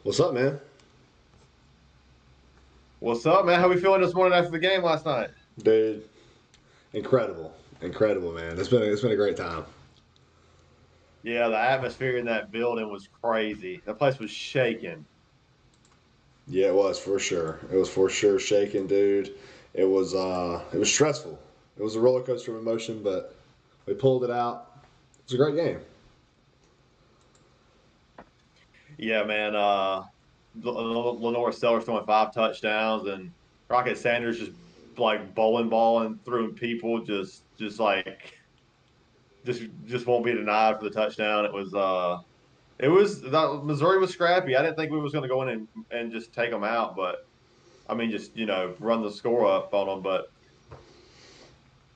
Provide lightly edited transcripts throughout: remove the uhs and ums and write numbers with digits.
What's up, man? What's up, man? How we feeling this morning after the game last night? Dude, incredible, man. It's been a great time. Yeah, the atmosphere in that building was crazy. The place was shaking. Yeah, it was for sure. It was for sure shaking, dude. It was stressful. It was a roller coaster of emotion, but we pulled it out. It was a great game. Yeah, man. Lenore Sellers throwing 5 touchdowns, and Rocket Sanders just like bowling balling through people, just like just won't be denied for the touchdown. It was Missouri was scrappy. I didn't think we was going to go in and just take them out, but I mean, just run the score up on them. But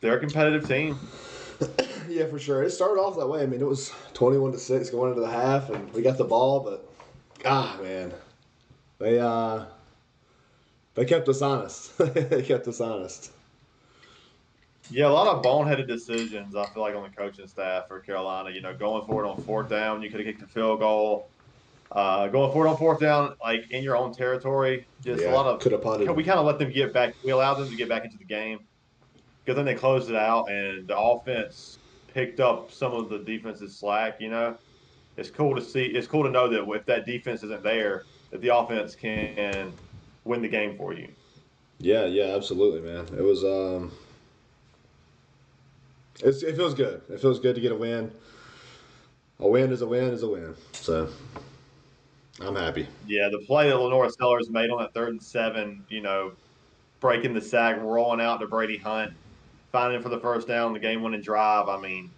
they're a competitive team. Yeah, for sure. It started off that way. I mean, it was 21-6 going into the half, and we got the ball, but man, they uh they kept us honest. They kept us honest. Yeah, a lot of boneheaded decisions, I feel like, on the coaching staff for Carolina. Going for it on fourth down, you could have kicked a field goal. Going for it on fourth down, like in your own territory, just a Yeah, lot of. could have punted. We kind of let them get back. We allowed them to get back into the game because then they closed it out, and the offense picked up some of the defense's slack. It's cool to see. It's cool to know that if that defense isn't there, that the offense can win the game for you. Yeah, absolutely, man. It feels good. It feels good to get a win. A win is a win is a win. So I'm happy. Yeah, the play that Lenora Sellers made on that 3rd and 7, breaking the sack, rolling out to Brady Hunt, finding him for the first down, the game-winning drive. I mean,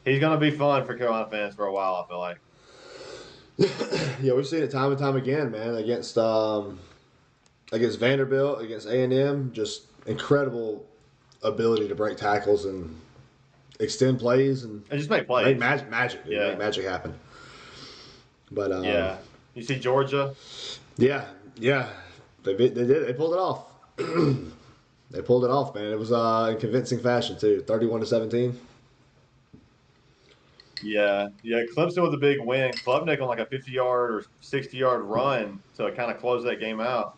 he's going to be fun for Carolina fans for a while, I feel like. Yeah, we've seen it time and time again, man. Against Vanderbilt, against A&M, just incredible ability to break tackles and extend plays and And just make make plays. magic. Dude, Yeah. make magic happen. But Yeah. You see Georgia? yeah, they did. They pulled it off. They pulled it off, man. It was in convincing fashion too. 31-17. Yeah. Yeah. Clemson with a big win. Klubnik on like a 50-yard or 60-yard run to kind of close that game out.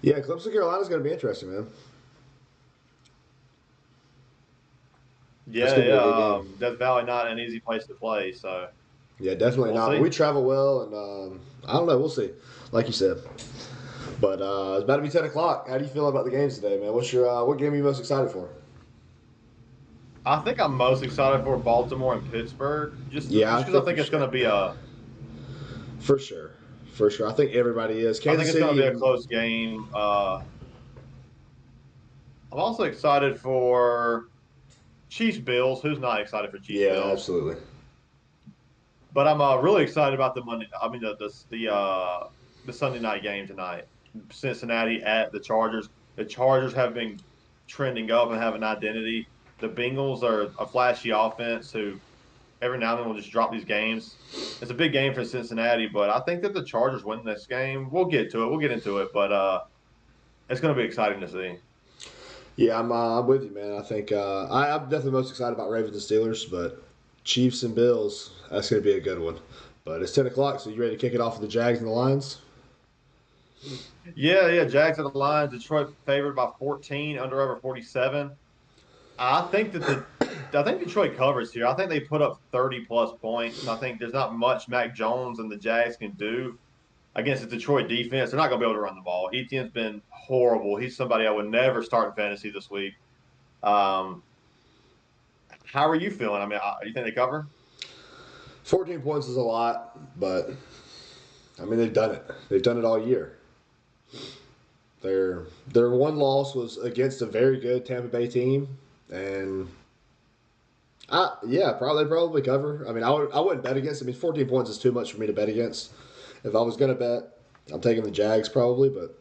Yeah, Clemson Carolina's going to be interesting, man. That's Yeah. going to be Yeah. a good game. Death Valley, not an easy place to play. So Yeah, definitely we'll not. see. We travel well, and I don't know. We'll see. Like you said, but it's about to be 10 o'clock. How do you feel about the games today, man? What game are you most excited for? I think I'm most excited for Baltimore and Pittsburgh, just Yeah, I because I think for think it's going sure. to be a For sure, for sure. I think everybody is. I think Kansas it's going to City be a and close game. I'm also excited for Chiefs Bills. Who's not excited for Chiefs yeah, Bills? absolutely. But I'm really excited about the Monday. I mean the Sunday night game tonight. Cincinnati at the Chargers. The Chargers have been trending up and have an identity. The Bengals are a flashy offense who every now and then will just drop these games. It's a big game for Cincinnati, but I think that the Chargers win this game. We'll get to it. We'll get into it, but it's going to be exciting to see. Yeah, I'm with you, man. I think I'm definitely most excited about Ravens and Steelers, but Chiefs and Bills, that's going to be a good one. But it's 10 o'clock, so you ready to kick it off with the Jags and the Lions? Yeah, yeah. Jags at the Lions. Detroit favored by 14, under over 47. I think that I think Detroit covers here. I think they put up 30 plus points. I think there's not much Mac Jones and the Jags can do against the Detroit defense. They're not going to be able to run the ball. Etienne's been horrible. He's somebody I would never start in fantasy this week. Um, how are you feeling? I mean, you think they cover? 14 points is a lot, but I mean they've done it. They've done it all year. Their one loss was against a very good Tampa Bay team, and yeah, probably cover. I mean, I wouldn't bet against. I mean, 14 points is too much for me to bet against. If I was gonna bet, I'm taking the Jags probably, but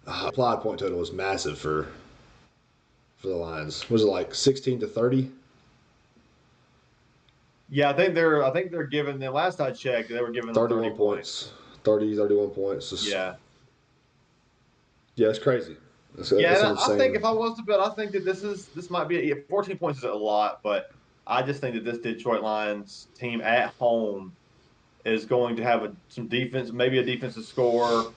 applied point total was massive for the Lions. Was it like 16-30? Yeah, I think they're giving the last I checked, they were giving them 30 31 points. points. 31 points. Yeah. Yeah, it's crazy. Yeah, That's and an I think insane. if I was to bet, I think that this might be 14 points is a lot, but I just think that this Detroit Lions team at home is going to have some defense, maybe a defensive score,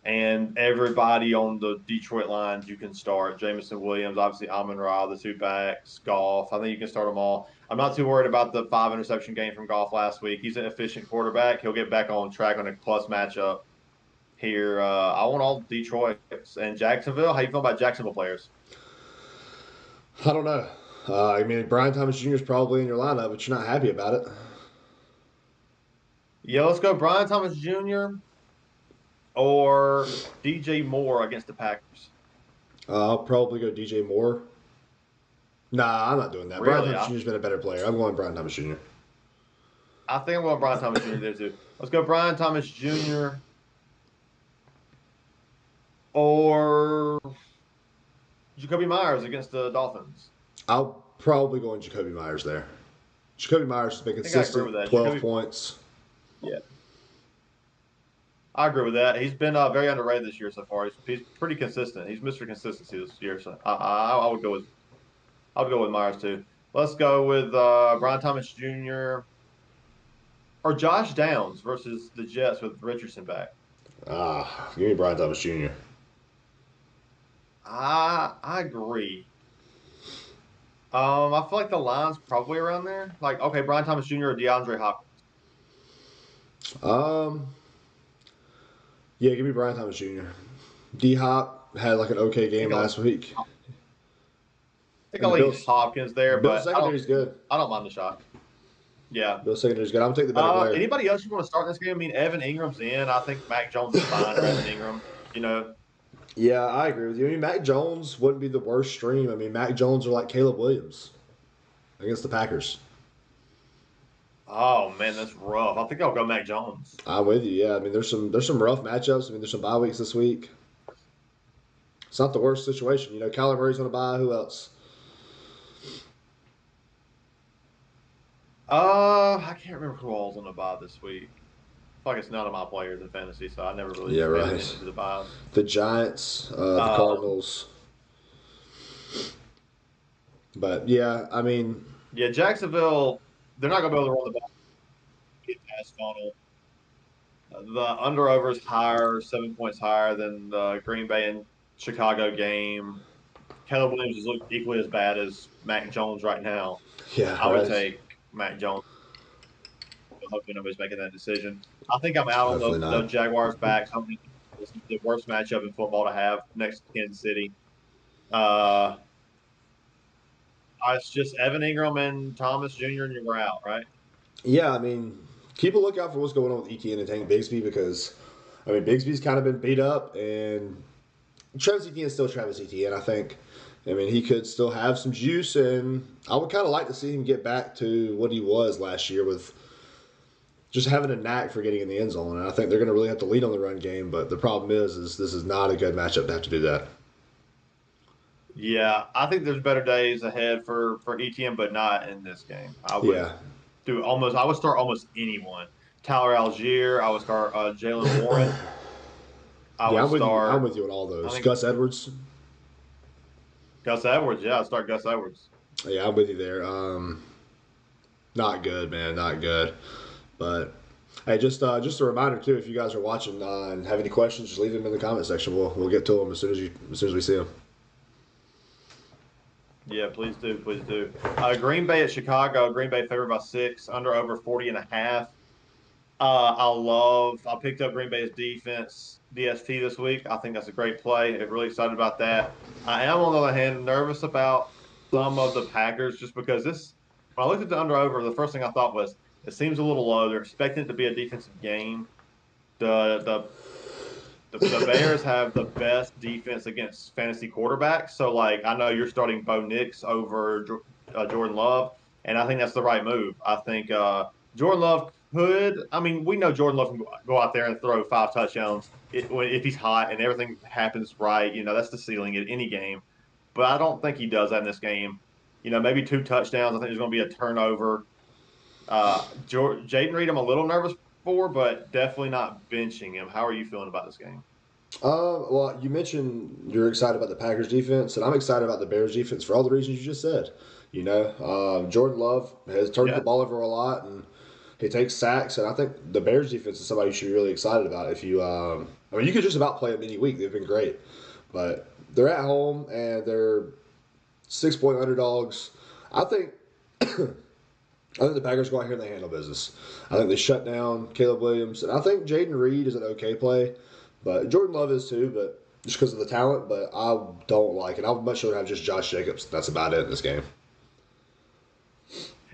and everybody on the Detroit lines you can start. Jamison Williams, obviously Amon Ra, the two backs, Goff. I think you can start them all. I'm not too worried about the 5 interception game from Goff last week. He's an efficient quarterback. He'll get back on track on a plus matchup here. I want all Detroit and Jacksonville. How you feel about Jacksonville players? I don't know. I mean, Brian Thomas Jr. is probably in your lineup, but you're not happy about it. Yeah, let's go Brian Thomas Jr. or DJ Moore against the Packers. I'll probably go DJ Moore. Nah, I'm not doing that. Really? Brian Thomas Jr.'s been a better player. I'm going Brian Thomas Jr. I think I'm going Brian Thomas Jr. there too. Let's go Brian Thomas Jr. or Jacoby Myers against the Dolphins. I'll probably go in Jacoby Myers there. Jacoby Myers has been consistent, 12 Jacoby, points. Yeah. I agree with that. He's been very underrated this year so far. He's pretty consistent. He's Mr. Consistency this year. So I would go with Myers too. Let's go with Brian Thomas Jr. or Josh Downs versus the Jets with Richardson back. Give me Brian Thomas Jr. I agree. I feel like the line's probably around there. Like, okay, Brian Thomas Jr. or DeAndre Hopkins. Yeah, give me Brian Thomas Jr. D-Hop had like an okay game last week. I think I'll leave Hopkins there, but secondary's good. I don't mind the shot. Yeah. Bill's secondary's good. I'm going to take the better player. Anybody else you want to start in this game? I mean, Evan Ingram's in. I think Mac Jones is fine for Evan Ingram. Yeah, I agree with you. I mean, Mac Jones wouldn't be the worst stream. I mean, Mac Jones are like Caleb Williams against the Packers. Oh man, that's rough. I think I'll go Mac Jones. I'm with you. Yeah, I mean, there's some rough matchups. I mean, there's some bye weeks this week. It's not the worst situation. Kyler Murray's on a bye. Who else? I can't remember who all's on the bye this week. I feel like it's none of my players in fantasy, so I never really paid attention to the buys. The Giants, the Cardinals. But yeah, I mean, Jacksonville. They're not going to be able to run the ball. Get past funnel. The under/over is higher, 7 points higher than the Green Bay and Chicago game. Caleb Williams is looking equally as bad as Mac Jones right now. Yeah, I would take Mac Jones. Hopefully nobody's making that decision. I think I'm out on the Jaguars back. This is the worst matchup in football to have next to Kansas City. It's just Evan Ingram and Thomas Jr. and you're out, right? Yeah, I mean, keep a lookout for what's going on with ETN and Tank Bigsby because, I mean, Bigsby's kind of been beat up and Travis Etienne is still Travis Etienne, I think. I mean, he could still have some juice, and I would kind of like to see him get back to what he was last year with just having a knack for getting in the end zone. And I think they're going to really have to lead on the run game, but the problem is this is not a good matchup to have to do that. Yeah, I think there's better days ahead for ETN, but not in this game. I would I would start almost anyone. Tyler Algier. I would start Jalen Warren. I'm with you on all those. Gus Edwards. Gus Edwards, yeah, I'd start Gus Edwards. Yeah, I'm with you there. Not good, man, not good. But hey, just a reminder too, if you guys are watching and have any questions, just leave them in the comment section. We'll get to them as soon as we see them. Yeah, please do. Green Bay at Chicago. Green Bay favored by 6, under/over 40.5. I picked up Green Bay's defense DST this week. I think that's a great play. I'm really excited about that. I am, on the other hand, nervous about some of the Packers just because when I looked at the under/over, the first thing I thought was it seems a little low. They're expecting it to be a defensive game. The Bears have the best defense against fantasy quarterbacks. So, I know you're starting Bo Nix over Jordan Love, and I think that's the right move. I think Jordan Love we know Jordan Love can go out there and throw 5 touchdowns if he's hot and everything happens right. That's the ceiling at any game. But I don't think he does that in this game. Maybe 2 touchdowns. I think there's going to be a turnover. Jaden Reed, I'm a little nervous for, but definitely not benching him. How are you feeling about this game? Well, you mentioned you're excited about the Packers defense, and I'm excited about the Bears defense for all the reasons you just said. Jordan Love has turned the ball over a lot, and He takes sacks, and I think the Bears defense is somebody you should be really excited about. If you, I mean, you could just about play them any week. They've been great, but they're at home and they're 6-point underdogs. I think I think the Packers go out here and they handle business. I think they shut down Caleb Williams, and I think Jaden Reed is an okay play, but Jordan Love is too, but just because of the talent. But I don't like it. I would much rather have just Josh Jacobs. That's about it in this game.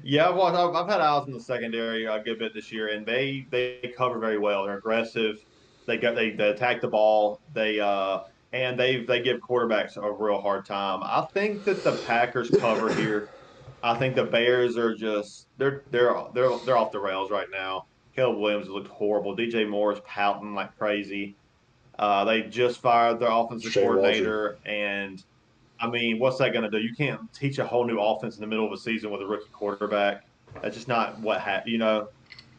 Yeah, I've had eyes in the secondary a good bit this year, and they cover very well. They're aggressive. They attack the ball. And they give quarterbacks a real hard time. I think that the Packers cover here. I think the Bears are just they're off the rails right now. Caleb Williams looked horrible. DJ Moore is pouting like crazy. They just fired their offensive Shane Waldron. coordinator, and I mean, what's that going to do? You can't teach a whole new offense in the middle of a season with a rookie quarterback. That's just not what happened.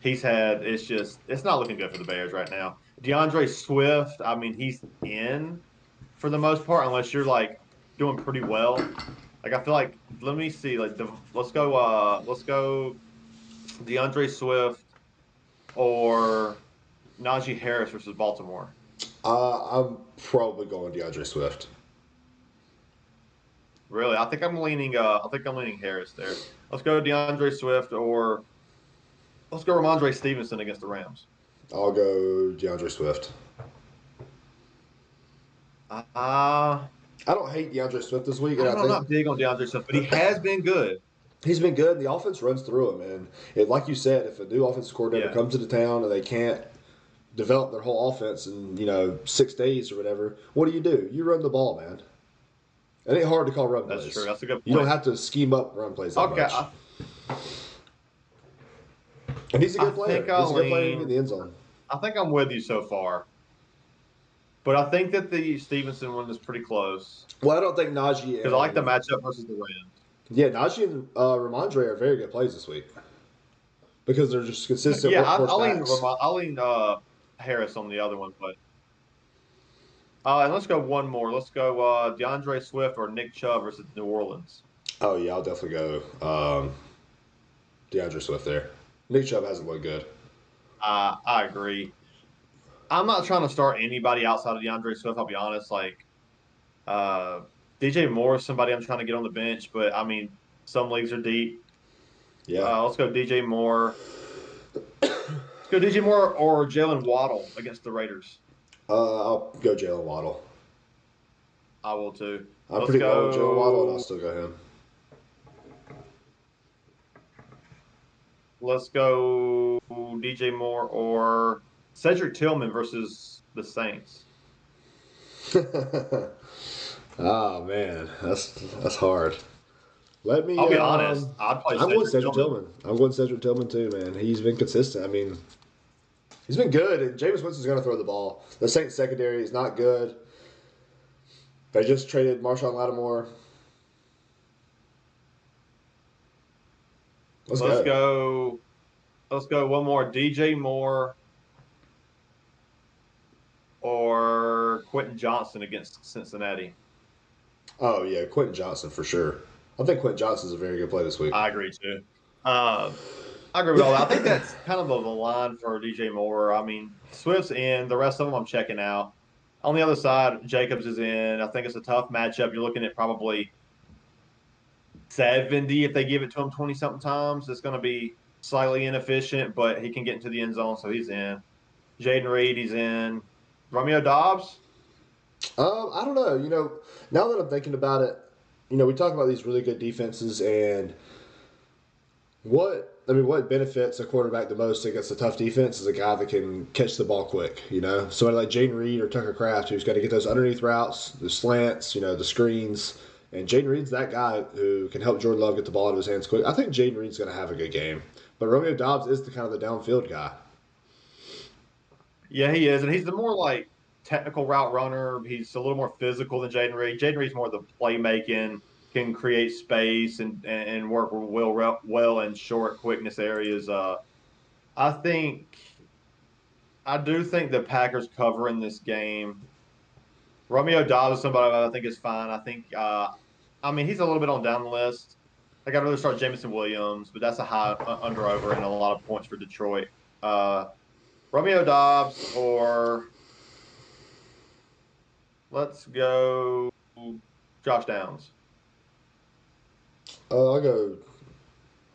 It's not looking good for the Bears right now. DeAndre Swift, I mean, he's in for the most part, unless you're like doing pretty well. Like I feel like let me see, let's go DeAndre Swift or Najee Harris versus Baltimore. I'm probably going DeAndre Swift. Really, I think I'm leaning Harris there. Let's go DeAndre Swift or let's go Ramondre Stevenson against the Rams. I'll go DeAndre Swift. Uh, I don't hate DeAndre Swift this week, I and don't I know. I'm think not big on DeAndre Swift, but he has been good. he's been good. The offense runs through him, and like you said, if a new offensive coordinator Yeah, comes into town and they can't develop their whole offense in 6 days or whatever, what do? You run the ball, man. It ain't hard to call run that's true. plays. That's a good You don't point. have to scheme up run plays that Okay, much. And he's a I good player. think I'll He's a good player in lean. the end zone. I think I'm with you so far, but I think that the Stevenson one is pretty close Well, I don't think Najee because I like the and matchup versus the Rams. yeah, Najee and Ramondre are very good plays this week because they're just consistent Yeah, workhorse backs. I'll lean Harris on the other one, but and let's go one more. Let's go DeAndre Swift or Nick Chubb versus New Orleans. Oh yeah, I'll definitely go DeAndre Swift there. Nick Chubb hasn't looked good. I agree. I'm not trying to start anybody outside of DeAndre Swift. I'll be honest. Like uh, DJ Moore is somebody I'm trying to get on the bench, but I mean some leagues are deep. Yeah. Let's go DJ Moore. Let's go DJ Moore or Jalen Waddle against the Raiders. I'll go Jalen Waddle. I will too. I'm Let's pretty low on Jalen Waddle, and go. I'll still go him. Let's go DJ Moore or Cedric Tillman versus the Saints. Oh man, that's hard. Let me. I'll be honest. I'd play I'm going Cedric Cedric Tillman. Tillman. I'm going Cedric Tillman too, man. He's been consistent. I mean, he's been good, and Jameis Winston's going to throw the ball. The Saints secondary is not good. They just traded Marshawn Lattimore. Let's Let's go. go. Let's go one more. DJ Moore or Quentin Johnson against Cincinnati. Oh yeah, Quentin Johnson for sure. I think Quentin Johnson's a very good play this week. I agree too. Uh, I agree with all that. I think that's kind of the line for DJ Moore. I mean, Swift's in. The rest of them I'm checking out. On the other side, Jacobs is in. I think it's a tough matchup. You're looking at probably 70 if they give it to him 20 something times. It's going to be slightly inefficient, but he can get into the end zone, so he's in. Jaden Reed, he's in. Romeo Dobbs. I don't know. Now that I'm thinking about it, we talk about these really good defenses and what benefits a quarterback the most against a tough defense is a guy that can catch the ball quick. Somebody like Jaden Reed or Tucker Kraft who's got to get those underneath routes, the slants, the screens. And Jaden Reed's that guy who can help Jordan Love get the ball out of his hands quick. I think Jaden Reed's going to have a good game, but Romeo Dobbs is the kind of the downfield guy. Yeah, he is, and he's the more like technical route runner. He's a little more physical than Jaden Reed. Jaden Reed's more the playmaking, can create space and work well in short quickness areas. I think I do think the Packers cover in this game. Romeo Dobbs is somebody I think is fine. I think I mean he's a little bit on down the list. Like I'd rather start Jameson Williams, but that's a high under over and a lot of points for Detroit. Uh, Romeo Dobbs or let's go Josh Downs. Uh, I'll go.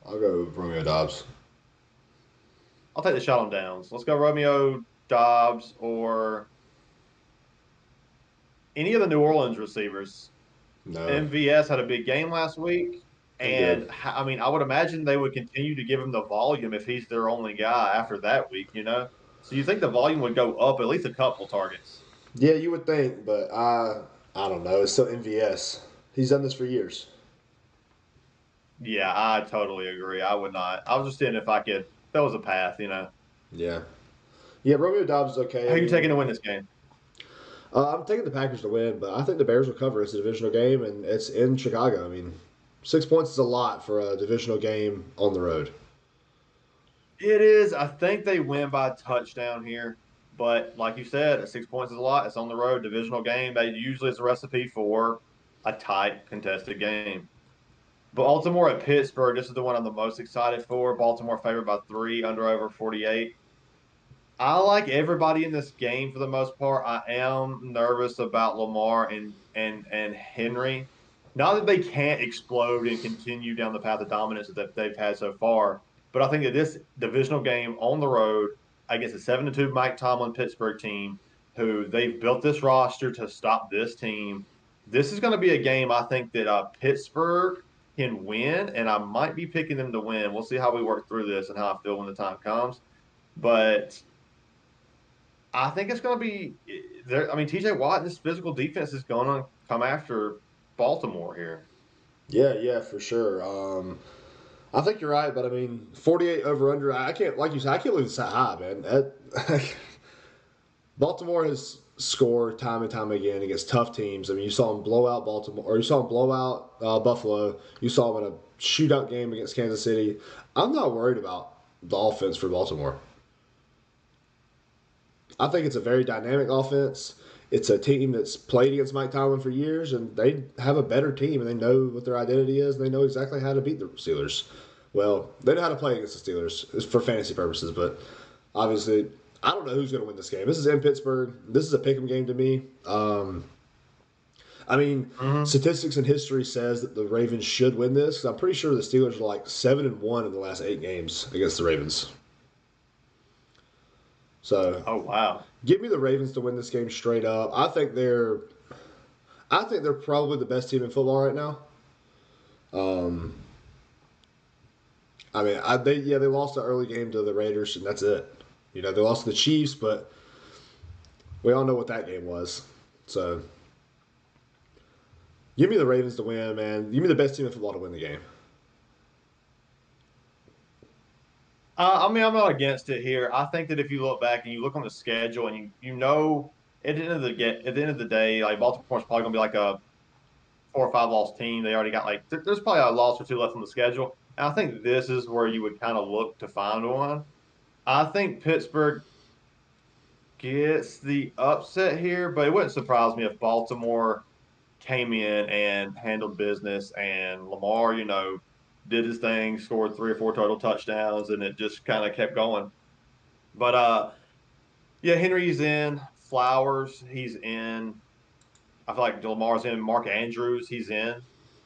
I'll go Romeo Dobbs. I'll take the shot on Downs. Let's go Romeo Dobbs or any of the New Orleans receivers. No, MVS had a big game last week. he did. And I mean, I would imagine they would continue to give him the volume if he's their only guy after that week, you know? So you think the volume would go up at least a couple targets? Yeah, you would think, but I don't know. It's still MVS. He's done this for years. Yeah, I totally agree. I would not. I was just seeing if I could, if that was a path, you know? Yeah, yeah. Romeo Dobbs is okay. Who I are you mean, taking to win this game? I'm taking the Packers to win, but I think the Bears will cover. It's a divisional game, and it's in Chicago. I mean, 6 points is a lot for a divisional game on the road. It is. I think they win by a touchdown here. But like you said, 6 points is a lot. It's on the road, divisional game. That usually is a recipe for a tight, contested game. Baltimore at Pittsburgh. This is the one I'm the most excited for. Baltimore favored by 3, under over 48. I like everybody in this game for the most part. I am nervous about Lamar and Henry. Not that they can't explode and continue down the path of dominance that they've had so far, but I think that this divisional game on the road against a 7-2 Mike Tomlin Pittsburgh team, who they've built this roster to stop this team, this is going to be a game I think that Pittsburgh can win, and I might be picking them to win. We'll see how we work through this and how I feel when the time comes. But I think it's going to be there. I mean, TJ Watt and this physical defense is going to come after Baltimore here. Yeah, yeah, for sure. I think you're right, but I mean, 48 over under. I can't, like you said, I can't believe it's that high, man. Baltimore has scored time and time again against tough teams. I mean, you saw them blow out Baltimore, or you saw them blow out Buffalo. You saw them in a shootout game against Kansas City. I'm not worried about the offense for Baltimore. I think it's a very dynamic offense. It's a team that's played against Mike Tomlin for years, and they have a better team, and they know what their identity is, and they know exactly how to beat the Steelers. Well, they know how to play against the Steelers for fantasy purposes, but obviously, I don't know who's going to win this game. This is in Pittsburgh. This is a pick'em game to me. I mean, Mm-hmm. statistics and history says that the Ravens should win this. I'm pretty sure the Steelers are like 7-1 in the last 8 games against the Ravens. So Oh wow. give me the Ravens to win this game straight up. I think they're probably the best team in football right now. Um, I mean, they lost the early game to the Raiders, and that's it. You know, they lost to the Chiefs, but we all know what that game was. So give me the Ravens to win, man. Give me the best team in football to win the game. I mean, I'm not against it here. I think that if you look back and you look on the schedule and you know at the end of the day, like Baltimore's probably going to be like a 4 or 5 loss team. They already got like there's probably a loss or two left on the schedule. And I think this is where you would kind of look to find one. I think Pittsburgh gets the upset here, but it wouldn't surprise me if Baltimore came in and handled business and Lamar, did his thing, scored 3 or 4 total touchdowns, and it just kind of kept going. But yeah, Henry's in, Flowers, he's in. I feel like Lamar's in, Mark Andrews, he's in.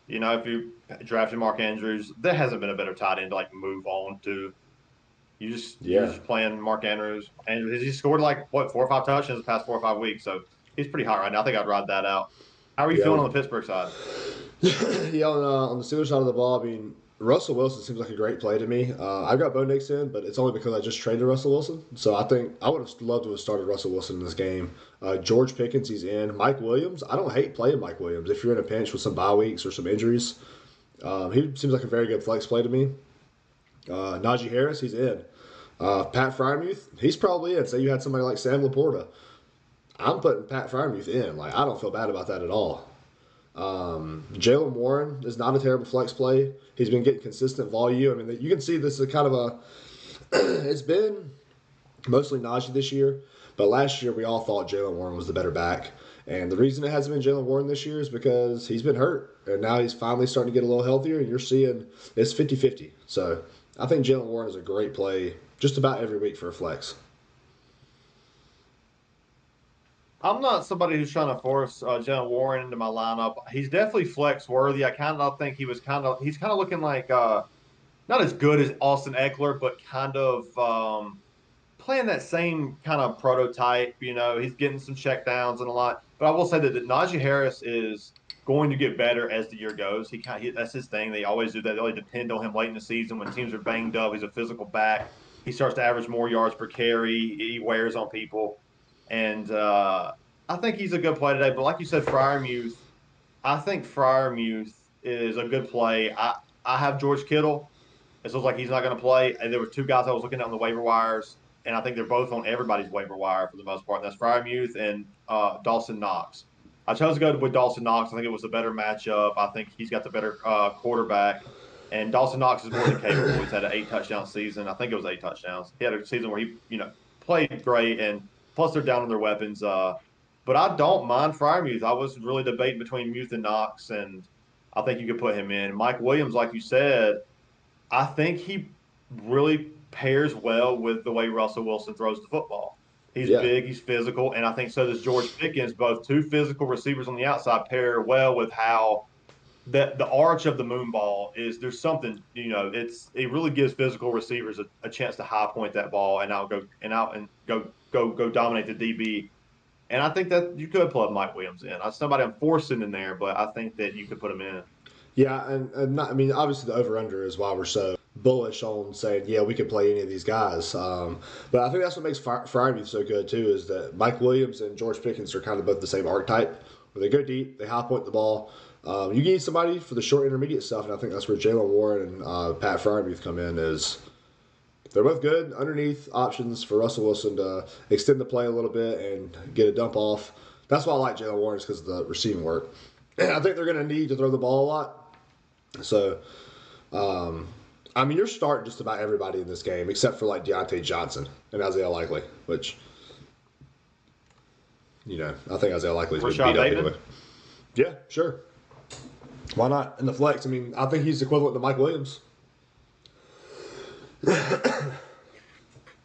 If you drafted Mark Andrews, there hasn't been a better tight end to like move on to. You're Yeah, just playing Mark Andrews. And he scored like what 4 or 5 touchdowns the past 4 or 5 weeks, so he's pretty hot right now. I think I'd ride that out. How are you yeah, feeling on the Pittsburgh side? yeah. On the Steelers side of the ball, I mean, Russell Wilson seems like a great play to me. I've got Bo Nix in, but it's only because I just traded Russell Wilson. So I think I would have loved to have started Russell Wilson in this game. George Pickens, he's in. Mike Williams, I don't hate playing Mike Williams if you're in a pinch with some bye weeks or some injuries. He seems like a very good flex play to me. Najee Harris, he's in. Pat Fryermuth, he's probably in. Say you had somebody like Sam Laporta. I'm putting Pat Fryermuth in. Like, I don't feel bad about that at all. Jalen Warren is not a terrible flex play. He's been getting consistent volume. I mean, you can see this is kind of a. It's been mostly Najee this year, but last year we all thought Jalen Warren was the better back, And the reason it hasn't been Jalen Warren this year is because he's been hurt. And now he's finally starting to get a little healthier, and you're seeing it's 50-50. So I think Jalen Warren is a great play just about every week for a flex. I'm not somebody who's trying to force Jalen Warren into my lineup. He's definitely flex worthy. I kind of think he's kind of looking like not as good as Austin Eckler, but kind of playing that same kind of prototype. He's getting some check downs and a lot. But I will say that Najee Harris is going to get better as the year goes. That's his thing. They always do that. They always depend on him late in the season when teams are banged up. He's a physical back. He starts to average more yards per carry. He wears on people. And I think he's a good play today. But like you said, Freiermuth, I think Freiermuth is a good play. I have George Kittle. It looks like he's not going to play. And there were two guys I was looking at on the waiver wires, and I think they're both on everybody's waiver wire for the most part. And that's Freiermuth and Dawson Knox. I chose to go with Dawson Knox. I think it was a better matchup. I think he's got the better quarterback. And Dawson Knox is more than capable. He's had an 8-touchdown season. I think it was 8 touchdowns. He had a season where he, played great, and plus they're down on their weapons. But I don't mind Freiermuth. I was really debating between Muth and Knox, and I think you could put him in. Mike Williams, like you said, I think he really pairs well with the way Russell Wilson throws the football. He's big, he's physical, and I think so does George Pickens. Both two physical receivers on the outside pair well with how the arch of the moon ball is. There's something, it really gives physical receivers a chance to high point that ball and go dominate the DB. And I think that you could plug Mike Williams in. That's somebody I'm forcing in there, but I think that you could put him in. Yeah, and not, I mean, obviously the over-under is why we're so bullish on saying, yeah, we could play any of these guys. But I think that's what makes Freiermuth so good, too, is that Mike Williams and George Pickens are kind of both the same archetype, where they go deep, they high point the ball. You need somebody for the short intermediate stuff, and I think that's where Jalen Warren and Pat Freiermuth come in. Is they're both good underneath options for Russell Wilson to extend the play a little bit and get a dump off. That's why I like Jalen Warren, is because of the receiving work. And I think they're going to need to throw the ball a lot. So, I mean, you're starting just about everybody in this game except for like Deontay Johnson and Isaiah Likely, which, I think Isaiah Likely's been beat up anyway. Yeah, sure. Why not? In the flex, I mean, I think he's equivalent to Mike Williams.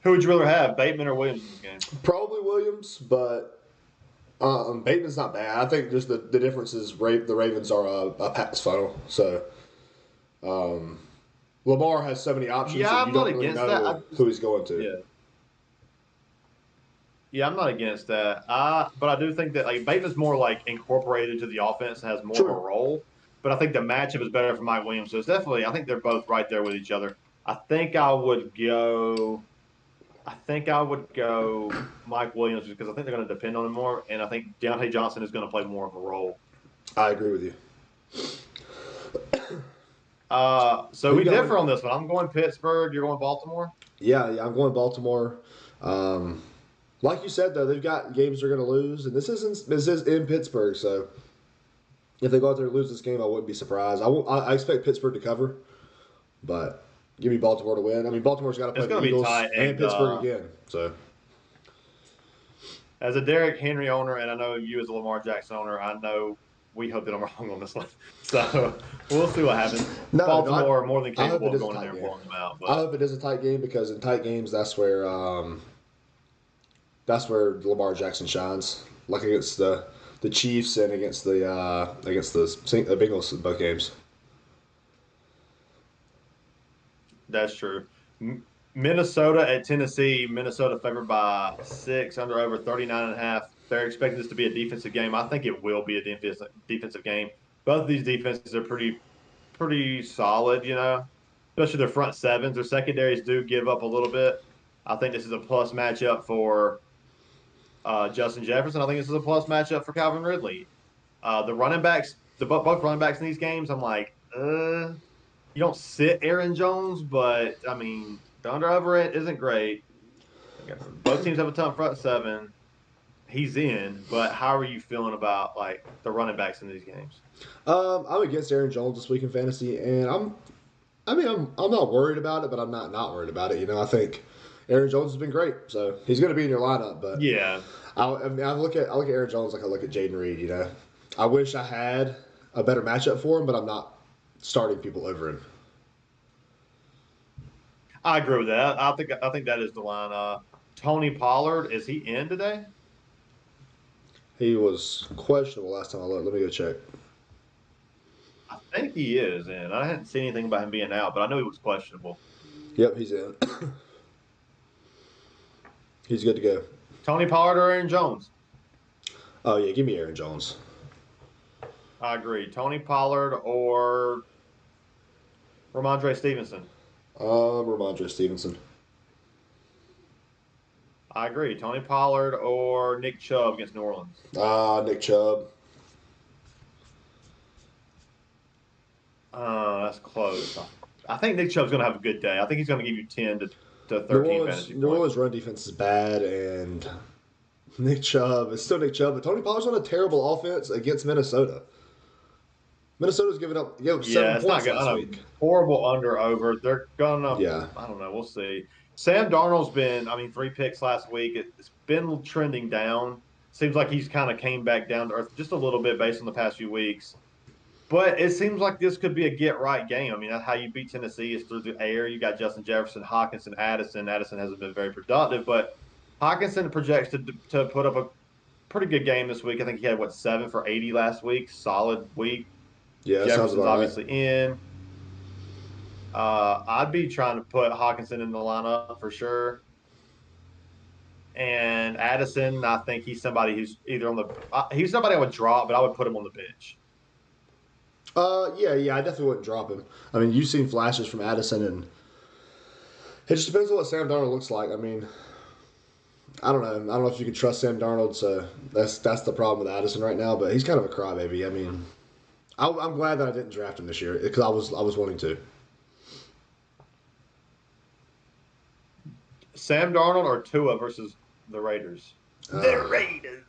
Who would you rather have, Bateman or Williams in this game? Probably Williams, but Bateman's not bad. I think just the difference is the Ravens are a pass funnel. So Lamar has so many options that you don't really know who he's going to. Yeah, I'm not against that. But I do think that Bateman's more incorporated to the offense and has more of a role. But I think the matchup is better for Mike Williams. So it's definitely, I think they're both right there with each other. I think I would go Mike Williams because I think they're going to depend on him more, and I think Deontay Johnson is going to play more of a role. I agree with you. So we differ on this one. I'm going Pittsburgh. You're going Baltimore? Yeah, I'm going Baltimore. Like you said, though, they've got games they're going to lose, and this is in Pittsburgh, so if they go out there and lose this game, I wouldn't be surprised. I expect Pittsburgh to cover, but give me Baltimore to win. I mean, Baltimore's got to play the Eagles and Pittsburgh again. So, as a Derrick Henry owner, and I know you as a Lamar Jackson owner, I know we hope that I'm wrong on this one. So we'll see what happens. Baltimore more than capable of going in there and blowing them out. But I hope it is a tight game because in tight games, that's where Lamar Jackson shines, like against the Chiefs and against the Bengals in both games. That's true. Minnesota at Tennessee. Minnesota favored by 6, under over 39.5. They're expecting this to be a defensive game. I think it will be a defensive game. Both of these defenses are pretty solid, especially their front sevens. Their secondaries do give up a little bit. I think this is a plus matchup for Justin Jefferson. I think this is a plus matchup for Calvin Ridley. The running backs, both running backs in these games, I'm like, you don't sit Aaron Jones, but I mean, the under-over it isn't great. Both teams have a ton front seven. He's in, but how are you feeling about the running backs in these games? I'm against Aaron Jones this week in fantasy, and I'm not worried about it, but I'm not worried about it. I think Aaron Jones has been great, so he's going to be in your lineup. But Yeah. I look at Aaron Jones like I look at Jaden Reed. You know, I wish I had a better matchup for him, but I'm not starting people over him. I agree with that. I think that is the line. Tony Pollard, is he in today? He was questionable last time I looked. Let me go check. I think he is in. I hadn't seen anything about him being out, but I know he was questionable. Yep, he's in. He's good to go. Tony Pollard or Aaron Jones? Oh yeah, give me Aaron Jones. I agree. Tony Pollard or Ramondre Stevenson? Ramondre Stevenson. I agree. Tony Pollard or Nick Chubb against New Orleans? Nick Chubb. That's close. I think Nick Chubb's going to have a good day. I think he's going to give you 10 to 13 fantasy New points. Orleans run defense is bad, and Nick Chubb is still Nick Chubb, but Tony Pollard's on a terrible offense against Minnesota. Minnesota's giving up 7 Yeah, it's not points good. last week. Horrible under over. They're gonna. Yeah. I don't know. We'll see. Sam Darnold's been. 3 picks last week. It's been trending down. Seems like he's kind of came back down to earth just a little bit based on the past few weeks. But it seems like this could be a get right game. That's how you beat Tennessee is through the air. You got Justin Jefferson, Hawkinson, Addison. Addison hasn't been very productive, but Hawkinson projects to put up a pretty good game this week. I think he had 7 for 80 last week. Solid week. Yeah, that Jefferson's sounds obviously right. in. I'd be trying to put Hawkinson in the lineup for sure. And Addison, I think he's somebody who's either on the he's somebody I would drop, but I would put him on the bench. Yeah, I definitely wouldn't drop him. You've seen flashes from Addison, and it just depends on what Sam Darnold looks like. I don't know. I don't know if you can trust Sam Darnold, so that's the problem with Addison right now. But he's kind of a crybaby. I'm glad that I didn't draft him this year because I was wanting to. Sam Darnold or Tua versus the Raiders? The Raiders.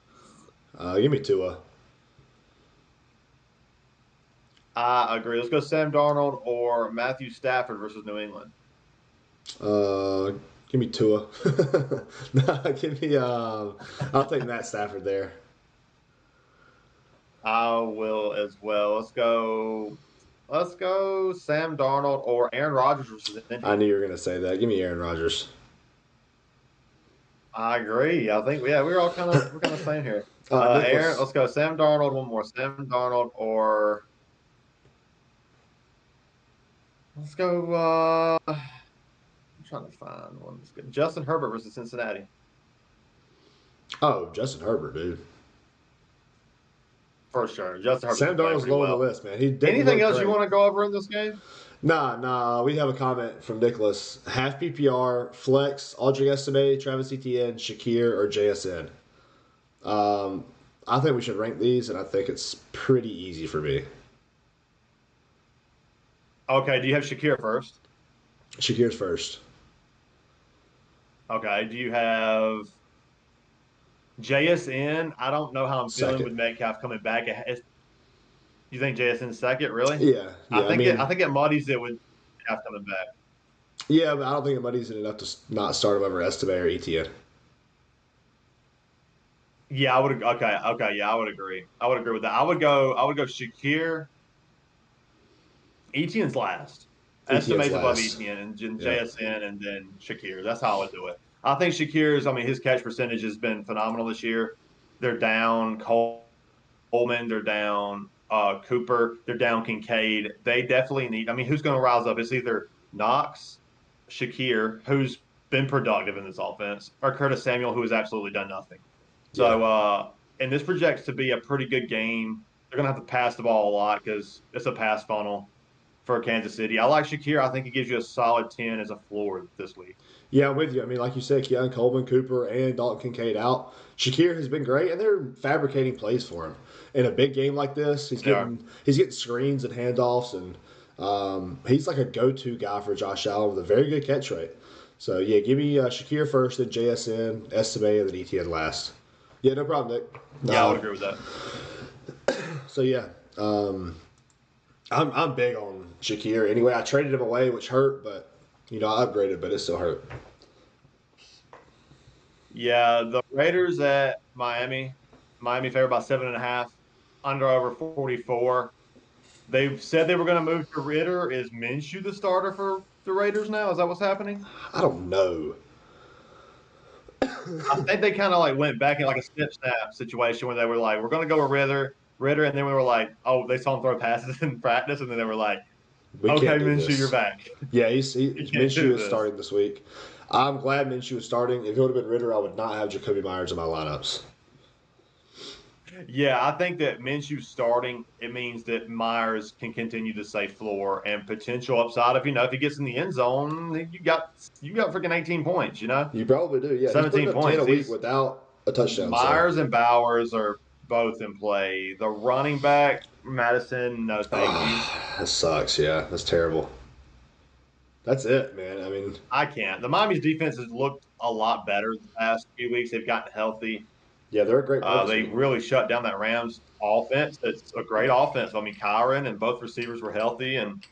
Give me Tua. I agree. Let's go Sam Darnold or Matthew Stafford versus New England. Give me Tua. No, give me. I'll take Matt Stafford there. I will as well. Let's go Sam Darnold or Aaron Rodgers versus Indy. I knew you were going to say that. Give me Aaron Rodgers. I agree. I think we're all kind of same here. Aaron, let's go Sam Darnold. One more Sam Darnold or let's go. I'm trying to find one that's good. Justin Herbert versus Cincinnati. Oh, Justin Herbert, dude. For sure, Justin Herbert. Sam Darnold's low on the list, man. Anything else you want to go over in this game? Nah. We have a comment from Nicholas. Half PPR, flex, Audrey Estime, Travis Etienne, Shakir, or JSN. I think we should rank these, and I think it's pretty easy for me. Okay, do you have Shakir first? Shakir's first. Okay, do you have JSN? I don't know how I'm feeling with Metcalf coming back. You think JSN's second, really? Yeah. I think it muddies it with Metcalf coming back. Yeah, but I don't think it muddies it enough to not start him over Estime or Etienne. Yeah, I would. Okay. Yeah, I would agree. I would agree with that. I would go Shakir. Etienne's last. Estime's above Etienne and JSN and then Shakir. That's how I would do it. I think Shakir's. His catch percentage has been phenomenal this year. They're down Coleman. They're down Cooper. They're down Kincaid. They definitely need. Who's going to rouse up? It's either Knox, Shakir, who's been productive in this offense, or Curtis Samuel, who has absolutely done nothing. So, and this projects to be a pretty good game. They're going to have to pass the ball a lot because it's a pass funnel for Kansas City. I like Shakir. I think he gives you a solid 10 as a floor this week. Yeah, I'm with you. Like you said, Keon Coleman, Cooper, and Dalton Kincaid out. Shakir has been great, and they're fabricating plays for him. In a big game like this, he's getting screens and handoffs, and he's like a go-to guy for Josh Allen with a very good catch rate. So, yeah, give me Shakir first, then JSN, Estime, and then Etienne last. Yeah, no problem, Nick. Yeah, I would agree with that. So, yeah, I'm big on Shakir. Anyway, I traded him away, which hurt, but, I upgraded, but it still hurt. Yeah, the Raiders at Miami. Miami favored by 7.5, under over 44. They've said they were going to move to Ritter. Is Minshew the starter for the Raiders now? Is that what's happening? I don't know. I think they kind of like went back in like a snip snap situation where they were like, we're going to go with Ritter, and then we were like, oh, they saw him throw passes in practice, and then they were like, We okay, can't do Minshew, you're this. back. Yeah, You can't Minshew do is this. starting this week. I'm glad Minshew is starting. If it would have been Ritter, I would not have Jacoby Myers in my lineups. Yeah, I think that Minshew starting, it means that Myers can continue to say floor and potential upside. If he gets in the end zone, you got freaking 18 points, You probably do. Yeah, he's putting 17 up 10 a points. week He's without a touchdown. So Myers and Bowers are both in play. The running back, Madison, no thank you. that sucks. Yeah, that's terrible. That's it, man. I mean, I can't. The Miami's defense has looked a lot better the past few weeks. They've gotten healthy. yeah, they're a great purpose They team. really shut down that Rams offense. It's a great offense. I mean, Kyron and both receivers were healthy, and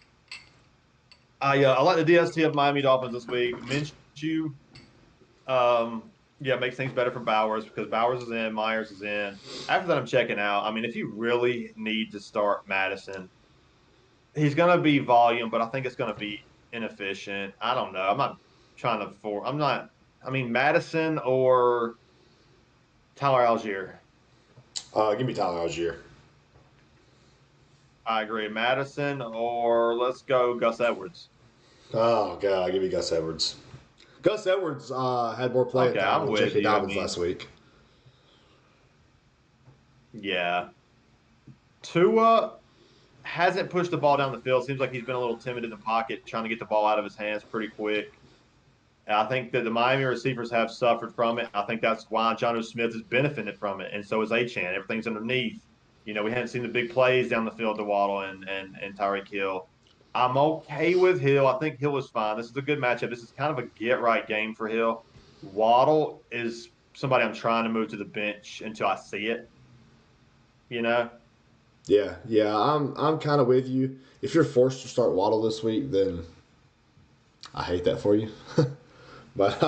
I like the DST of Miami Dolphins this week. Minshew, yeah, makes things better for Bowers because Bowers is in, Myers is in. After that, I'm checking out. I mean, if you really need to start Madison, he's going to be volume, but I think it's going to be inefficient. I don't know. I'm not trying to for. I'm not. I mean, Madison or Tyler Algier. Give me Tyler Algier. I agree. Madison or let's go Gus Edwards. Oh god, give me Gus Edwards. Gus Edwards had more playing Okay, time I'm than with J.K. you. I Dobbins mean, last week. yeah. Tua hasn't pushed the ball down the field. Seems like he's been a little timid in the pocket, trying to get the ball out of his hands pretty quick. And I think that the Miami receivers have suffered from it. I think that's why John Smith has benefited from it, and so is Achan. Everything's underneath. We hadn't seen the big plays down the field to Waddle and Tyreek Hill. I'm okay with Hill. I think Hill was fine. This is a good matchup. This is kind of a get right game for Hill. Waddle is somebody I'm trying to move to the bench until I see it. You know, Yeah, I'm kind of with you. If you're forced to start Waddle this week, then I hate that for you. But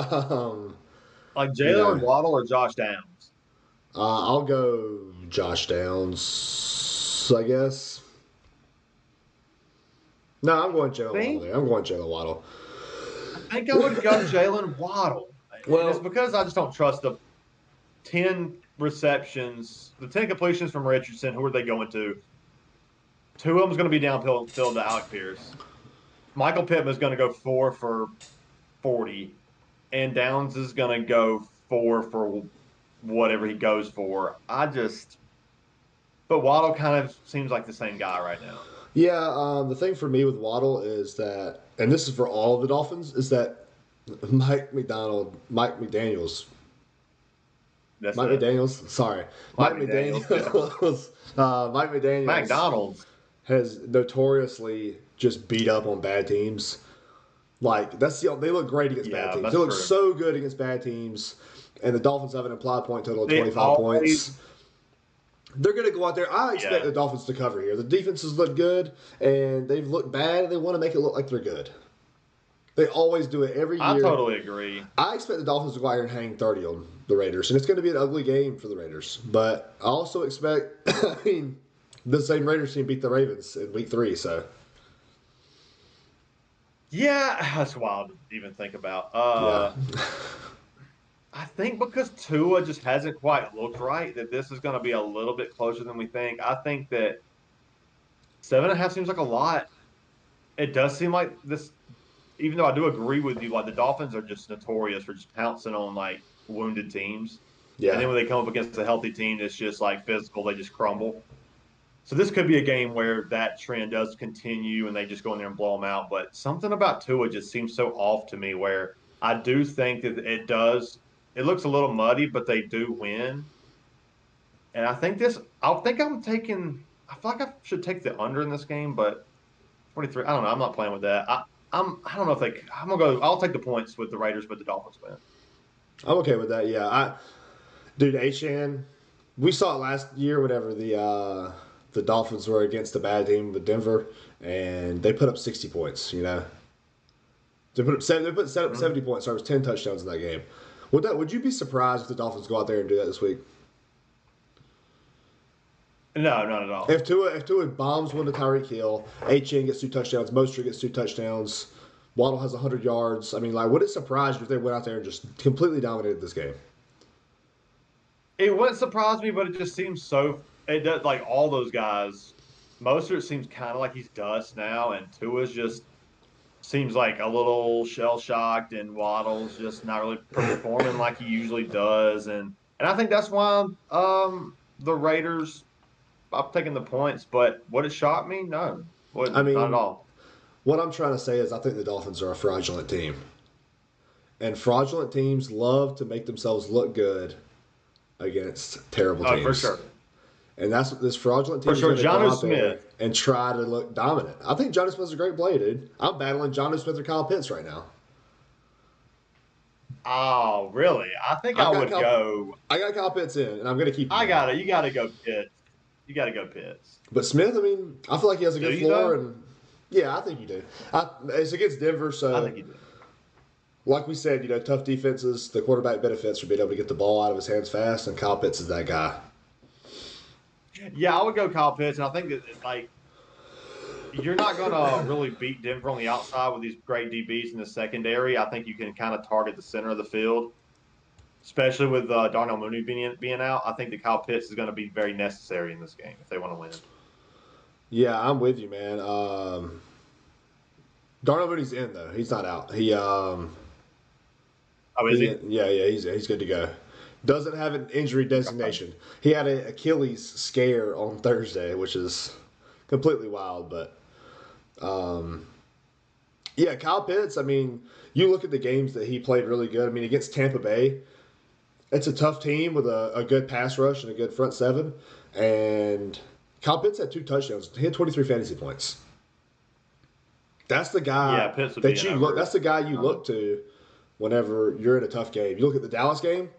like you know, Jalen Waddle or Josh Downs. I'll go Josh Downs, I guess. No, I'm going Jalen Waddle Think there. I'm going Jalen Waddle. I think I would go Jalen Waddle, and it's Well, because I just don't trust the 10 receptions, the 10 completions from Richardson. Who are they going to? Two of them is going to be downfield to Alec Pierce. Michael Pittman is going to go 4 for 40, and Downs is going to go 4 for whatever he goes for. But Waddle kind of seems like the same guy right now. yeah, the thing for me with Waddle is that, and this is for all of the Dolphins, is that Mike McDaniels, That's Mike it. McDaniels, sorry, Mike McDaniels, Mike McDaniels McDonald's. has notoriously just beat up on bad teams. Like they look great against bad Yeah, teams. They that's look true. so good against bad teams, and the Dolphins have an implied point total of They 25 always, points. They're going to go out there. I expect yeah. the Dolphins to cover here. The defenses look good, and they've looked bad, and they want to make it look like they're good. They always do it every I year. totally agree. I expect the Dolphins to go out here and hang 30 on the Raiders, and it's going to be an ugly game for the Raiders. But I also expect, I mean, the same Raiders team beat the Ravens in week 3, so. Yeah, that's wild to even think about. Yeah. I think because Tua just hasn't quite looked right, that this is going to be a little bit closer than we think. I think that 7.5 seems like a lot. It does seem like this, even though I do agree with you, like the Dolphins are just notorious for just pouncing on like wounded teams. And then Yeah. when they come up against a healthy team that's just like physical, they just crumble. So this could be a game where that trend does continue and they just go in there and blow them out. But something about Tua just seems so off to me where I do think that it does. It looks a little muddy, but they do win. And I'm taking, I feel like I should take the under in this game, but 23, I don't know. I'm not playing with that. I don't know if I'm going to go, I'll take the points with the Raiders, but the Dolphins win. I'm okay with that, yeah. Dude, Achan, we saw it last year whenever the Dolphins were against the bad team with Denver, and they put up 60 points. They put up 70 points. So it was 10 touchdowns in that game. Would you be surprised if the Dolphins go out there and do that this week? No, not at all. If Tua bombs one to Tyreek Hill, Achane gets 2 touchdowns, Mostert gets 2 touchdowns, Waddle has 100 yards. I mean, like, would it surprise you if they went out there and just completely dominated this game? It wouldn't surprise me, but it just seems so. It does like all those guys. Mostert seems kind of like he's dust now, and Tua's just seems like a little shell shocked, and Waddle's just not really performing like he usually does, and I think that's why the Raiders. I'm taking the points, but would it shock me? No, I wouldn't, not at mean, all. what I'm trying to say is I think the Dolphins are a fraudulent team. And fraudulent teams love to make themselves look good against terrible teams. For sure. And that's what this fraudulent team For is sure. going to go Jonnu out there Smith. and try to look dominant. I think Jonnu Smith's a great play, dude. I'm battling Jonnu Smith or Kyle Pitts right now. Oh, really? I think I would go. I got Kyle Pitts in, and I'm going to keep him. You got to go Pitts. You got to go Pitts. But Smith, I mean, I feel like he has a good floor. Though? And yeah, I think you do. It's against Denver, so I think you do. Like we said, you know, tough defenses, the quarterback benefits from being able to get the ball out of his hands fast, and Kyle Pitts is that guy. Yeah, I would go Kyle Pitts, and I think that, like, you're not going to really beat Denver on the outside with these great DBs in the secondary. I think you can kind of target the center of the field, especially with Darnell Mooney being out. I think that Kyle Pitts is going to be very necessary in this game if they want to win. Yeah, I'm with you, man. Darnell Mooney's in, though. He's not out. He is he? Yeah, he's good to go. Doesn't have an injury designation. He had an Achilles scare on Thursday, which is completely wild. But, yeah, Kyle Pitts, I mean, you look at the games that he played really good. I mean, against Tampa Bay, it's a tough team with a good pass rush and a good front seven. And Kyle Pitts had 2 touchdowns. He had 23 fantasy points. That's the guy that you look. That's the guy you look to whenever you're in a tough game. You look at the Dallas game.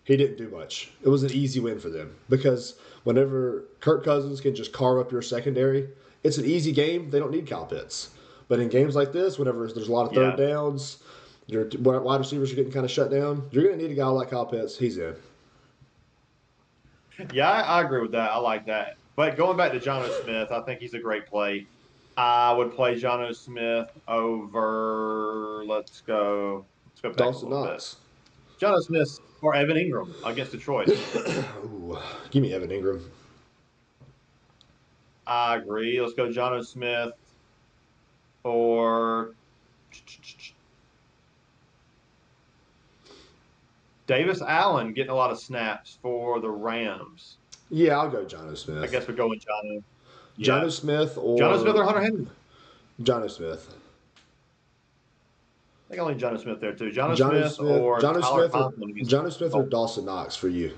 He didn't do much. It was an easy win for them because whenever Kirk Cousins can just carve up your secondary, it's an easy game. They don't need Kyle Pitts. But in games like this, whenever there's a lot of third downs, your wide receivers are getting kind of shut down, you're going to need a guy like Kyle Pitts. He's in. Yeah, I agree with that. I like that. But going back to Jonnu Smith, I think he's a great play. I would play Jonnu Smith over, let's go back Dawson a little Knox. bit. Jonnu Smith or Evan Ingram against Detroit. Ooh, give me Evan Ingram. I agree. Let's go Jonnu Smith or Davis Allen getting a lot of snaps for the Rams. Yeah, I'll go Jonnu Smith. I guess we're going Jonnu. Yeah. Jonnu Smith or Hunter Henry? Jonnu Smith. I think I'll leave Jonnu Smith there too. Jonnu Smith or Jonnu Smith or Dawson Knox for you.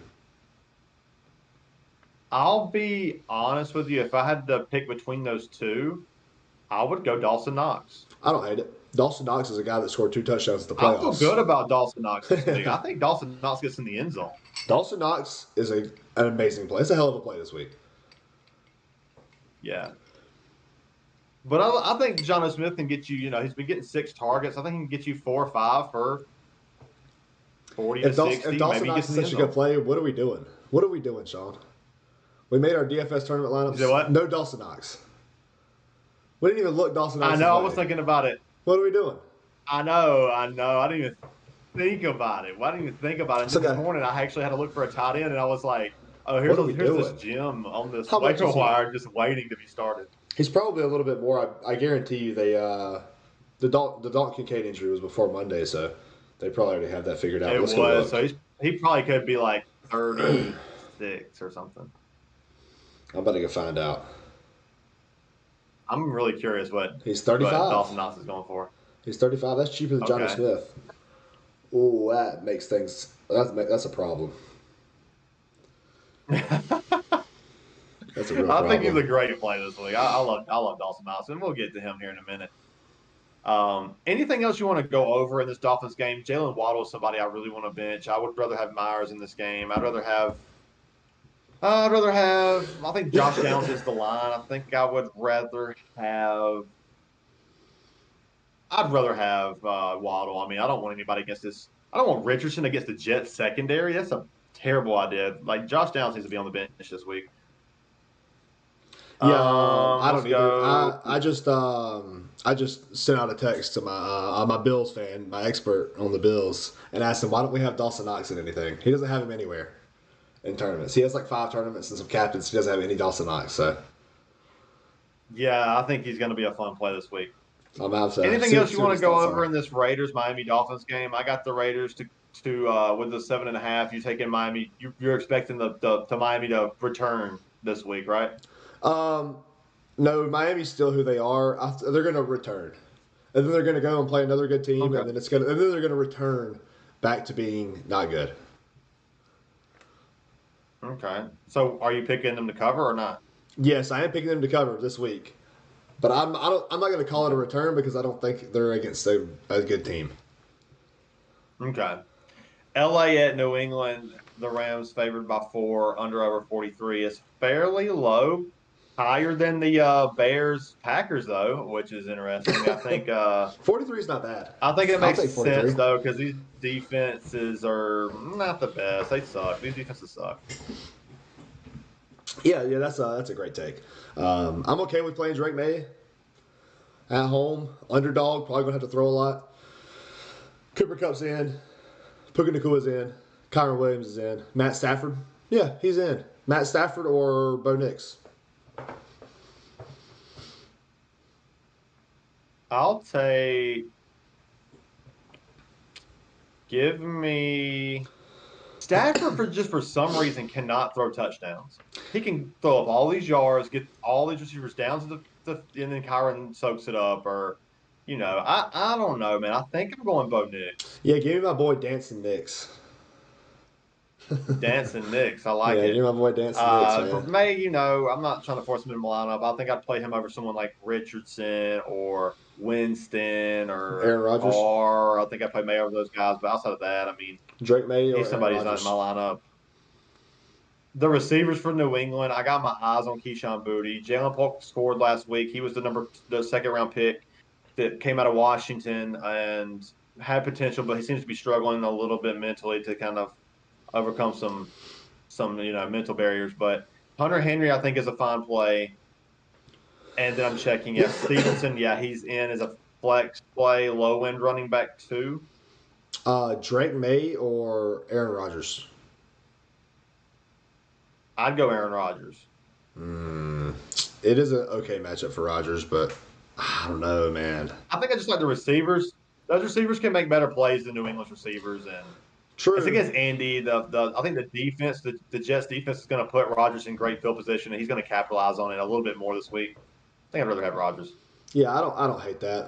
I'll be honest with you. If I had to pick between those two, I would go Dawson Knox. I don't hate it. Dawson Knox is a guy that scored 2 touchdowns at the playoffs. I feel good about Dawson Knox this week. I think Dawson Knox gets in the end zone. Dawson Knox is an amazing play. It's a hell of a play this week. Yeah. But I think Jonnu Smith can get you, he's been getting 6 targets. I think he can get you 4 or 5 for 40 to 60. If Dawson Knox is such a good play, what are we doing? What are we doing, Sean? We made our DFS tournament lineups. You know what? No Dawson Knox. We didn't even look Dawson Knox. I know. I was thinking about it. What are we doing? I know. I didn't even think about it. Well, I didn't even think about it. This morning, I actually had to look for a tight end, and I was like, oh, here's this gym on this waiver wire just waiting to be started. He's probably a little bit more. I guarantee you the Dalton Kincaid injury was before Monday, so they probably already have that figured out. It was. So he probably could be like 36 or something. I'm about to go find out. I'm really curious what he's 35. What Dawson Knox is going for. He's 35. That's cheaper than Jonnu Smith. Oh, that makes things. That's a problem. That's a real problem. I think he's a great play this week. I love Dawson Knox, and we'll get to him here in a minute. Anything else you want to go over in this Dolphins game? Jalen Waddle is somebody I really want to bench. I would rather have Myers in this game. I'd rather have. I think Josh Downs is the line. I think I would rather have. I'd rather have Waddle. I mean, I don't want anybody against this. I don't want Richardson against the Jets secondary. That's a terrible idea. Like Josh Downs needs to be on the bench this week. Yeah, I Let's don't either. go. I just sent out a text to my Bills fan, my expert on the Bills, and asked him why don't we have Dawson Knox in anything? He doesn't have him anywhere in tournaments. He has like 5 tournaments and some captains. He doesn't have any Dawson Knox, so Yeah, I think he's going to be a fun play this week. I'm out to Anything else you see what want to his go thoughts over are. in this Raiders Miami Dolphins game? I got the Raiders to with the 7.5. You taking Miami? You're expecting the Miami to return this week, right? Um, no, Miami's still who they are. They're going to return, and then they're going to go and play another good team, Okay. and then they're going to return back to being not good. Okay. So are you picking them to cover or not? Yes, I am picking them to cover this week, but I'm not going to call it a return because I don't think they're against a good team. Okay. LA at New England, the Rams favored by 4, under over 43 is fairly low, higher than the Bears Packers though, which is interesting. 43 is not bad. I think it I'll makes take 43. sense though because these defenses are not the best. They suck. These defenses suck. Yeah, that's a great take. I'm okay with playing Drake May at home, underdog. Probably gonna have to throw a lot. Cooper Cup's in. Puka Nakua's in. Kyron Williams is in. Matt Stafford. Yeah, he's in. Matt Stafford or Bo Nix. I'll take. Give me Stafford for some reason cannot throw touchdowns. He can throw up all these yards, get all these receivers down to and then Kyron soaks it up. Or, I don't know, man. I think I'm going Bo Nix. Yeah, give me my boy Dancing Nix. Dancing Nix. I like Yeah, give me it. my boy Dancing Nix, For man. May, I'm not trying to force him in my lineup. I think I'd play him over someone like Richardson or Winston or Aaron Rodgers. Carr. I think I'd play May over those guys. But outside of that, I mean, Drake May or he's Aaron somebody who's not in Rodgers. my lineup. The receivers for New England, I got my eyes on Keyshawn Boutte. Jalen Polk scored last week. He was the second round pick that came out of Washington and had potential, but he seems to be struggling a little bit mentally to kind of overcome some mental barriers. But Hunter Henry, I think, is a fine play. And then I'm checking. Yeah, Stevenson. Yeah, he's in as a flex play, low end running back too. Drake May or Aaron Rodgers. I'd go Aaron Rodgers. It is an okay matchup for Rodgers, but I don't know, man. I think I just like the receivers. Those receivers can make better plays than New England's receivers, and True. it's against Andy. I think the defense, the Jets defense, is going to put Rodgers in great field position, and he's going to capitalize on it a little bit more this week. I think I'd rather have Rodgers. Yeah, I don't hate that.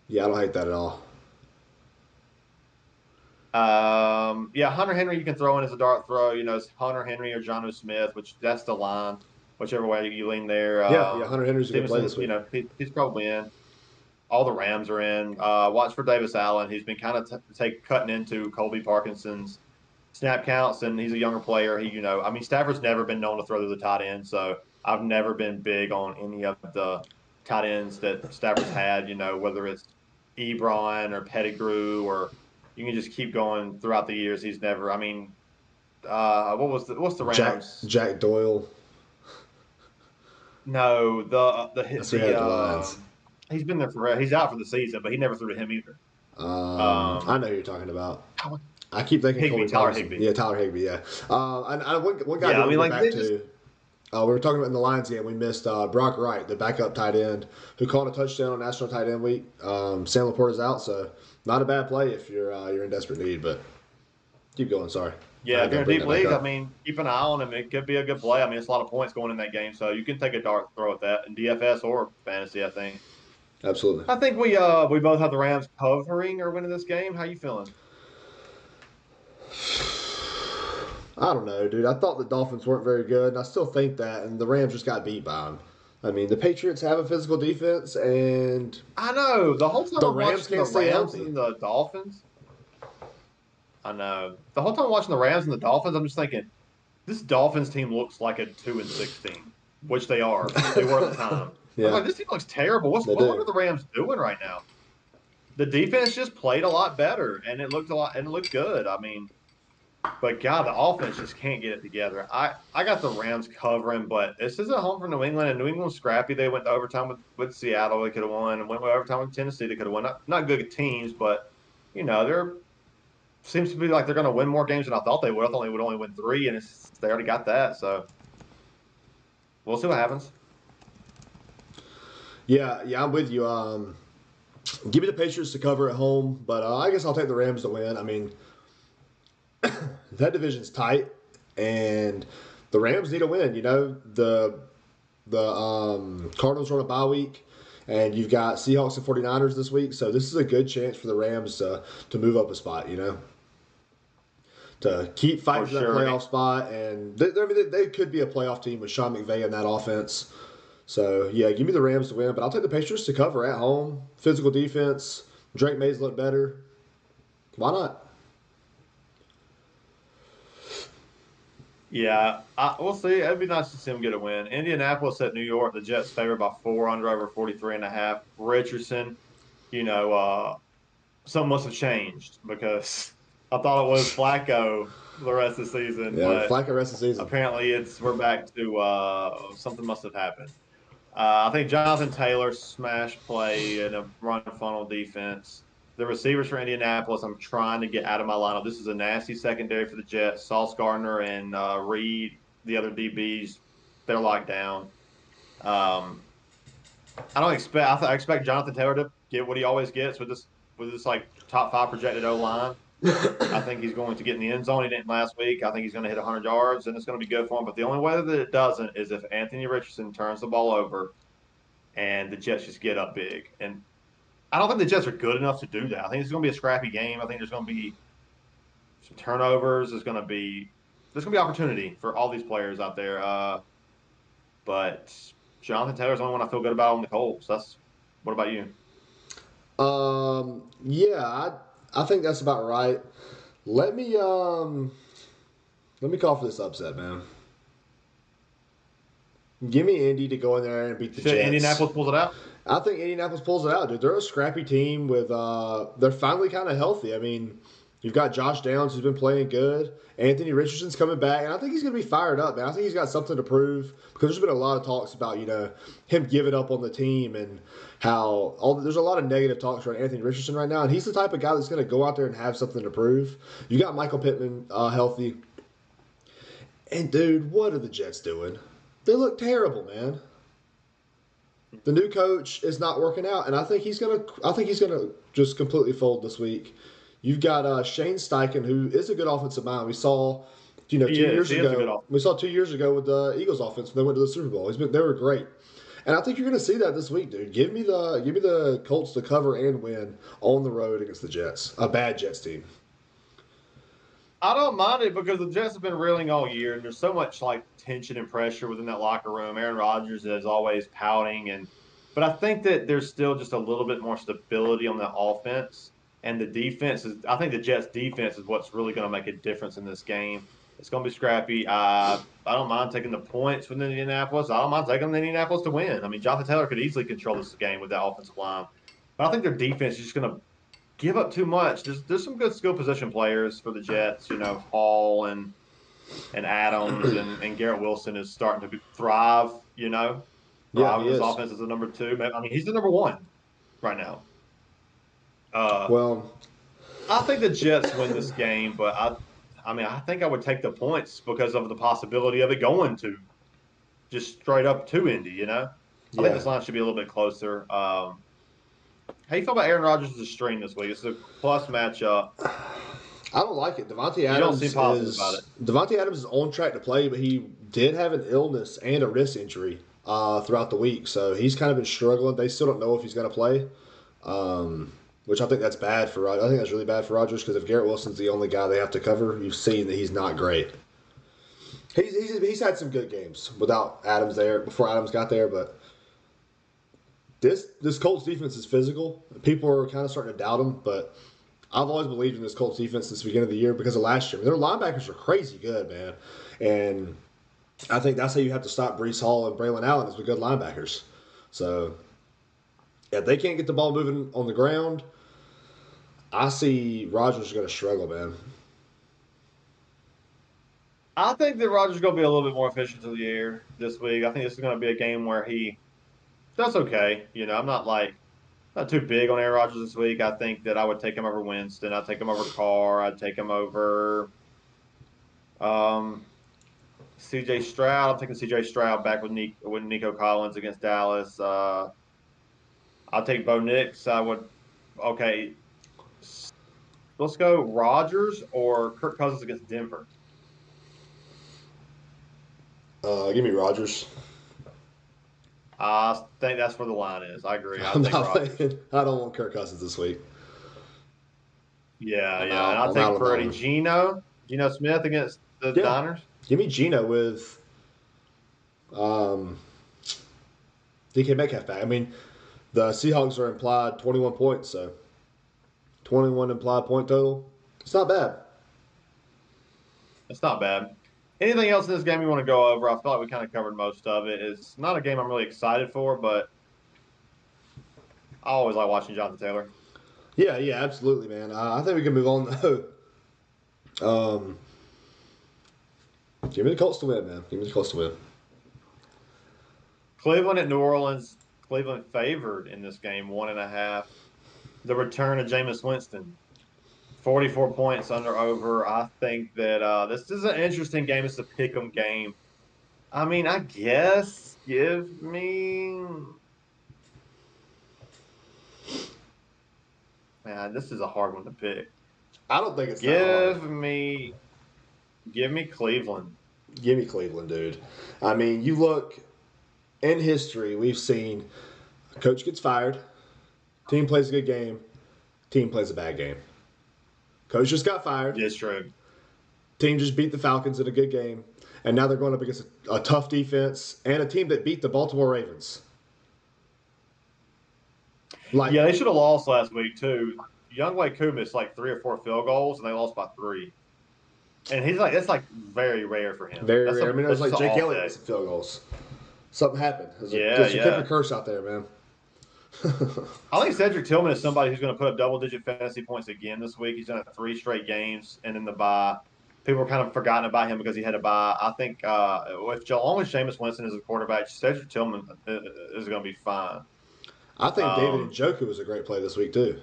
Yeah, I don't hate that at all. Yeah, Hunter Henry you can throw in as a dart throw. It's Hunter Henry or Jonnu Smith, which that's the line, whichever way you lean there. Yeah, Hunter Henry's a good play this Stevenson, week. he's probably in. All the Rams are in. Watch for Davis Allen. He's been kind of cutting into Colby Parkinson's snap counts, and he's a younger player. Stafford's never been known to throw to the tight end, so I've never been big on any of the tight ends that Stafford's had. Whether it's Ebron or Pettigrew, or you can just keep going throughout the years. He's never. What's the Rams? Jack Doyle. No, That's who had the Lions. He's been there forever. He's out for the season, but he never threw to him either. I know who you're talking about. I keep thinking Higbee, Colby Tyler Parkinson. Higbee. Yeah, Tyler Higbee. Yeah. One guy Yeah, to go back they to. We were talking about in the Lions game. We missed Brock Wright, the backup tight end, who caught a touchdown on National Tight End Week. Sam Laporte is out, so not a bad play if you're in desperate need. But keep going. Sorry. Yeah, if you're in deep leagues, keep an eye on him. It could be a good play. It's a lot of points going in that game, so you can take a dart throw at that in DFS or fantasy. I think. Absolutely. I think we both have the Rams covering or winning this game. How you feeling? I don't know, dude. I thought the Dolphins weren't very good, and I still think that, and the Rams just got beat by them. The Patriots have a physical defense, and I know the whole time the I'm Rams watching can't the stay Rams healthy. and the Dolphins. I know the whole time I'm watching the Rams and the Dolphins, I'm just thinking this Dolphins team looks like a 2-16, which they are. They were at the time. Yeah. I'm like, this team looks terrible. What are the Rams doing right now? the defense just played a lot better, and it looked good. I mean, but God, the offense just can't get it together. I got the Rams covering, but this is a home for New England, and New England's scrappy. They went to overtime with Seattle. They could have won, and went to overtime with Tennessee. They could have won. Not good teams, but there seems to be like they're going to win more games than I thought they would. I thought they would only win three, and they already got that. So we'll see what happens. Yeah, I'm with you. Give me the Patriots to cover at home, but I guess I'll take the Rams to win. I mean, that division's tight, and the Rams need a win. The Cardinals are on a bye week, and you've got Seahawks and 49ers this week, so this is a good chance for the Rams to move up a spot, to keep fighting for that playoff spot. And they could be a playoff team with Sean McVay in that offense. So, yeah, give me the Rams to win, but I'll take the Patriots to cover at home. Physical defense. Drake Mays look better. Why not? Yeah, we'll see. It'd be nice to see him get a win. Indianapolis at New York, the Jets favored by 4, under over 43.5. Richardson, you know, something must have changed because I thought it was Flacco the rest of the season. Yeah, but Flacco rest of the season. Apparently we're back to something must have happened. I think Jonathan Taylor smash play and a run funnel defense. The receivers for Indianapolis, I'm trying to get out of my lineup. This is a nasty secondary for the Jets. Sauce Gardner and Reed, the other DBs, they're locked down. I expect Jonathan Taylor to get what he always gets with this like top 5 projected O line. I think he's going to get in the end zone. He didn't last week. I think he's going to hit 100 yards, and it's going to be good for him. But the only way that it doesn't is if Anthony Richardson turns the ball over and the Jets just get up big. And I don't think the Jets are good enough to do that. I think it's going to be a scrappy game. I think there's going to be some turnovers. There's going to be opportunity for all these players out there. But Jonathan Taylor's the only one I feel good about on the Colts. What about you? Yeah, I think that's about right. Let me call for this upset, man. Give me Indy to go in there and beat the Jets. Indianapolis pulls it out? I think Indianapolis pulls it out, dude. They're a scrappy team with they're finally kind of healthy. I mean, you've got Josh Downs who's been playing good. Anthony Richardson's coming back, and I think he's going to be fired up, man. I think he's got something to prove because there's been a lot of talks about, him giving up on the team and how there's a lot of negative talks around Anthony Richardson right now, and he's the type of guy that's going to go out there and have something to prove. You got Michael Pittman healthy. And, dude, what are the Jets doing? They look terrible, man. The new coach is not working out, and I think he's gonna just completely fold this week. You've got Shane Steichen, who is a good offensive mind. We saw, 2 years ago. We saw 2 years ago with the Eagles offense when they went to the Super Bowl. They were great, and I think you're going to see that this week, dude. Give me the Colts to cover and win on the road against the Jets, a bad Jets team. I don't mind it because the Jets have been reeling all year, and there's so much like tension and pressure within that locker room. Aaron Rodgers is always pouting, but I think that there's still just a little bit more stability on the offense, and the defense is. I think the Jets' defense is what's really going to make a difference in this game. It's going to be scrappy. I don't mind taking the points with Indianapolis. I don't mind taking Indianapolis to win. I mean, Jonathan Taylor could easily control this game with that offensive line, but I think their defense is just going to give up too much. There's some good skill position players for the Jets. Hall and Adams and Garrett Wilson is starting to thrive. His offense is the number 2. I mean, he's the number 1 right now. I think the Jets win this game, but I think I would take the points because of the possibility of it going to just straight up to Indy. I think this line should be a little bit closer. How you feel about Aaron Rodgers as a stream this week? It's a plus matchup. I don't like it. Davante Adams. You don't seem positive about it. Davante Adams is on track to play, but he did have an illness and a wrist injury throughout the week, so he's kind of been struggling. They still don't know if he's going to play, which I think that's bad for. I think that's really bad for Rodgers because if Garrett Wilson's the only guy they have to cover, you've seen that he's not great. He's had some good games without Adams there before Adams got there, but. This Colts defense is physical. People are kind of starting to doubt them, but I've always believed in this Colts defense since the beginning of the year because of last year. I mean, their linebackers are crazy good, man. And I think that's how you have to stop Breece Hall and Braylon Allen is with good linebackers. So, if they can't get the ball moving on the ground, I see Rodgers going to struggle, man. I think that Rodgers is going to be a little bit more efficient through the air this week. I think this is going to be a game where he does okay. I'm not too big on Aaron Rodgers this week. I think that I would take him over Winston. I'd take him over Carr. I'd take him over um, C.J. Stroud. I'm taking C.J. Stroud back with Nico Collins against Dallas. I'll take Bo Nix. Okay. Let's go Rodgers or Kirk Cousins against Denver. Give me Rodgers. I think that's where the line is. I agree. I'll I'm take not Rodgers. playing. I don't want Kirk Cousins this week. Yeah, I'm yeah. And out. I'll I'm out take on that Freddie one. Geno Smith against the Yeah. Niners. Give me Gino with DK Metcalf back. I mean, the Seahawks are implied 21 points, so 21 implied point total. It's not bad. That's not bad. Anything else in this game you want to go over? I feel like we kind of covered most of it. It's not a game I'm really excited for, but I always like watching Jonathan Taylor. Yeah, yeah, absolutely, man. I think we can move on though. Give me the Colts to win, man. Give me the Colts to win. Cleveland at New Orleans. Cleveland favored in this game, 1.5. The return of Jameis Winston. 44 points under over. I think that this is an interesting game. It's a pick 'em game. I mean, I guess give me. Man, this is a hard one to pick. I don't think it's that hard. Give me Cleveland. Give me Cleveland, dude. I mean, you look in history, we've seen a coach gets fired, team plays a good game, team plays a bad game. Coach just got fired, Yes, true. team just beat the Falcons in a good game, and now they're going up against a tough defense and a team that beat the Baltimore Ravens. Yeah, they should have lost last week too. Younghoe Koo missed like 3 or 4 field goals, and they lost by 3. And that's like very rare for him. Very That's rare. I mean, it was like just an Jake off Elliott day. missing field goals. Something happened. Yeah, There's a yeah. Kipper curse out there, man. I think Cedric Tillman is somebody who's going to put up double-digit fantasy points again this week. He's done it 3 straight games, and in the bye, people are kind of forgotten about him because he had a bye. I think if long as Jameis Winston is a quarterback, Cedric Tillman is going to be fine. I think David Njoku was a great play this week too.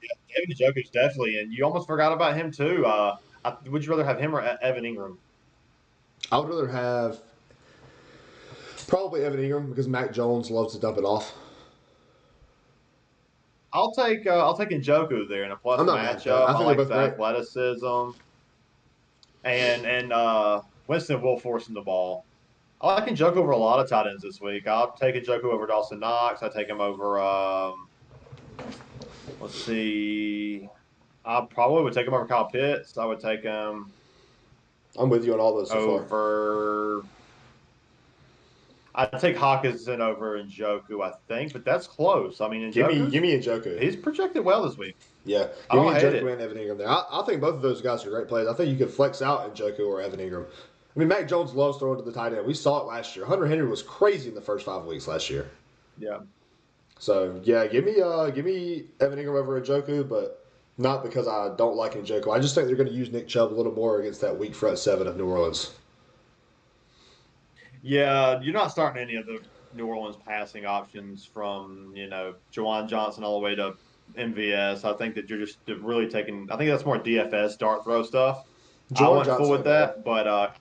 Yeah, David Njoku's definitely, and you almost forgot about him too. Would you rather have him or Evan Ingram? I would rather have probably Evan Ingram because Mac Jones loves to dump it off. I'll take Njoku there in a plus matchup. I like the athleticism, and Winston will force him the ball. I like Njoku over a lot of tight ends this week. I'll take Njoku over Dawson Knox. I take him over. Let's see. I probably would take him over Kyle Pitts. I would take him. I'm with you on all those so over. I'd take Hawkinson over Njoku, I think, but that's close. I mean, give me Njoku. He's projected well this week. Yeah, give me Njoku and Evan Ingram there. I think both of those guys are great plays. I think you could flex out Njoku or Evan Ingram. I mean, Mac Jones loves throwing to the tight end. We saw it last year. Hunter Henry was crazy in the first 5 weeks last year. Yeah. So yeah, give me Evan Ingram over Njoku, but not because I don't like Njoku. I just think they're going to use Nick Chubb a little more against that weak front 7 of New Orleans. Yeah, you're not starting any of the New Orleans passing options from, Juwan Johnson all the way to MVS. I think that you're just really taking – I think that's more DFS dart throw stuff. I went full with that, but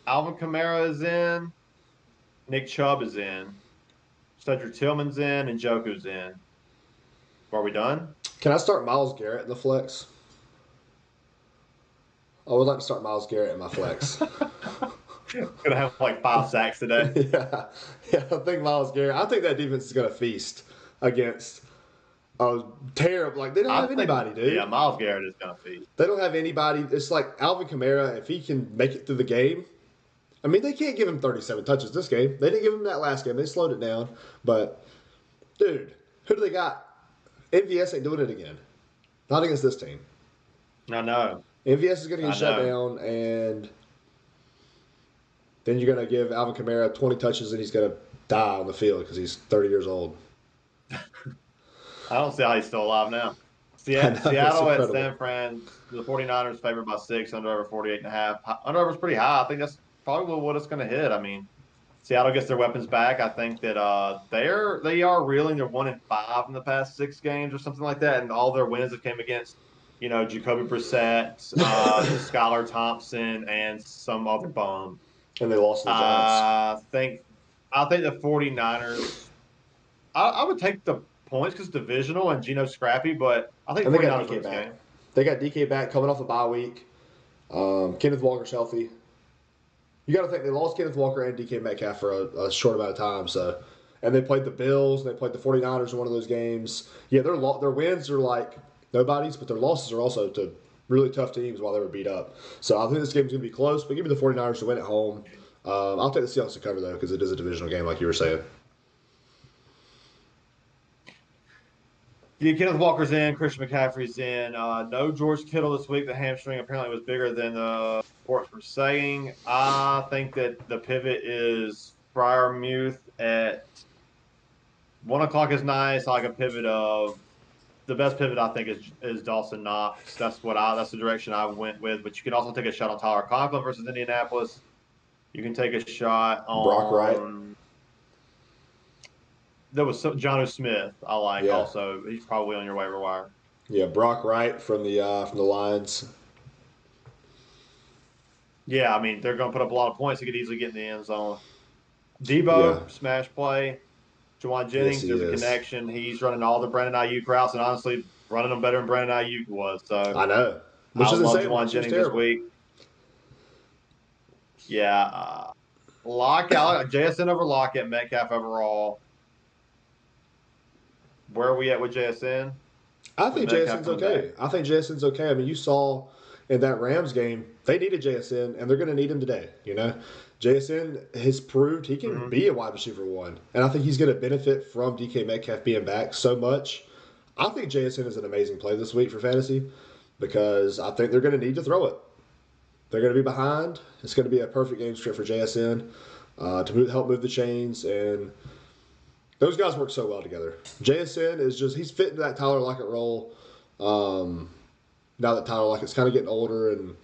Alvin Kamara is in. Nick Chubb is in. Cedric Tillman's in, and Njoku's in. Are we done? Can I start Myles Garrett in the flex? I would like to start Myles Garrett in my flex. Gonna have like 5 sacks today. yeah. I think Myles Garrett. I think that defense is gonna feast against terrible. Like they don't have anybody, dude. Yeah, Myles Garrett is gonna feast. They don't have anybody. It's like Alvin Kamara. If he can make it through the game, I mean, they can't give him 37 touches this game. They didn't give him that last game. They slowed it down. But dude, who do they got? MVS ain't doing it again. Not against this team. I know. MVS is gonna get shut down and. Then you're going to give Alvin Kamara 20 touches and he's going to die on the field because he's 30 years old. I don't see how he's still alive now. I know, it's Seattle at incredible. San Fran, the 49ers favored by 6, under over 48.5. Under over is pretty high. I think that's probably what it's going to hit. I mean, Seattle gets their weapons back. I think that they are reeling. They're 1-5 in the past 6 games or something like that, and all their wins have came against Jacoby Brissett, Skylar Thompson, and some other bum. And they lost to the Giants. I think I think the 49ers. I would take the points because divisional and Gino's scrappy, but I think And they got 49ers win DK this back. game. They got DK back coming off a bye week. Kenneth Walker's healthy. You got to think they lost Kenneth Walker and DK Metcalf for a short amount of time. So, and they played the Bills and they played the 49ers in one of those games. Yeah, their wins are like nobody's, but their losses are also to really tough teams while they were beat up. So I think this game's going to be close, but give me the 49ers to win at home. I'll take the Seahawks to cover, though, because it is a divisional game, like you were saying. Yeah, Kenneth Walker's in, Christian McCaffrey's in. No George Kittle this week. The hamstring apparently was bigger than the reports were saying. I think that the pivot is Muth at 1 o'clock is nice. I like a pivot of the best pivot I think is Dawson Knox. That's the direction I went with. But you can also take a shot on Tyler Conklin versus Indianapolis. You can take a shot Brock Wright. on. There was John Smith. I like Yeah. also. He's probably on your waiver wire. Yeah, Brock Wright from the Lions. Yeah, I mean they're going to put up a lot of points. He could easily get in the end zone. Debo Yeah. smash play. Juwan Jennings, Yes, he there's a is. connection. He's running all the Brandon Ayuk routes, and honestly, running them better than Brandon Ayuk was. So I know. Which I is love insane. Juwan Jennings this week. Yeah, Lockett, JSN over Lockett, Metcalf overall. Where are we at with JSN? I think Metcalf JSN's coming okay. back. I think JSN's okay. I mean, you saw in that Rams game, they needed JSN, and they're going to need him today. JSN has proved he can Mhm. be a wide receiver one, and I think he's going to benefit from DK Metcalf being back so much. I think JSN is an amazing play this week for fantasy because I think they're going to need to throw it. They're going to be behind. It's going to be a perfect game script for JSN to help move the chains, and those guys work so well together. JSN is he's fit into that Tyler Lockett role. Now that Tyler Lockett's kind of getting older and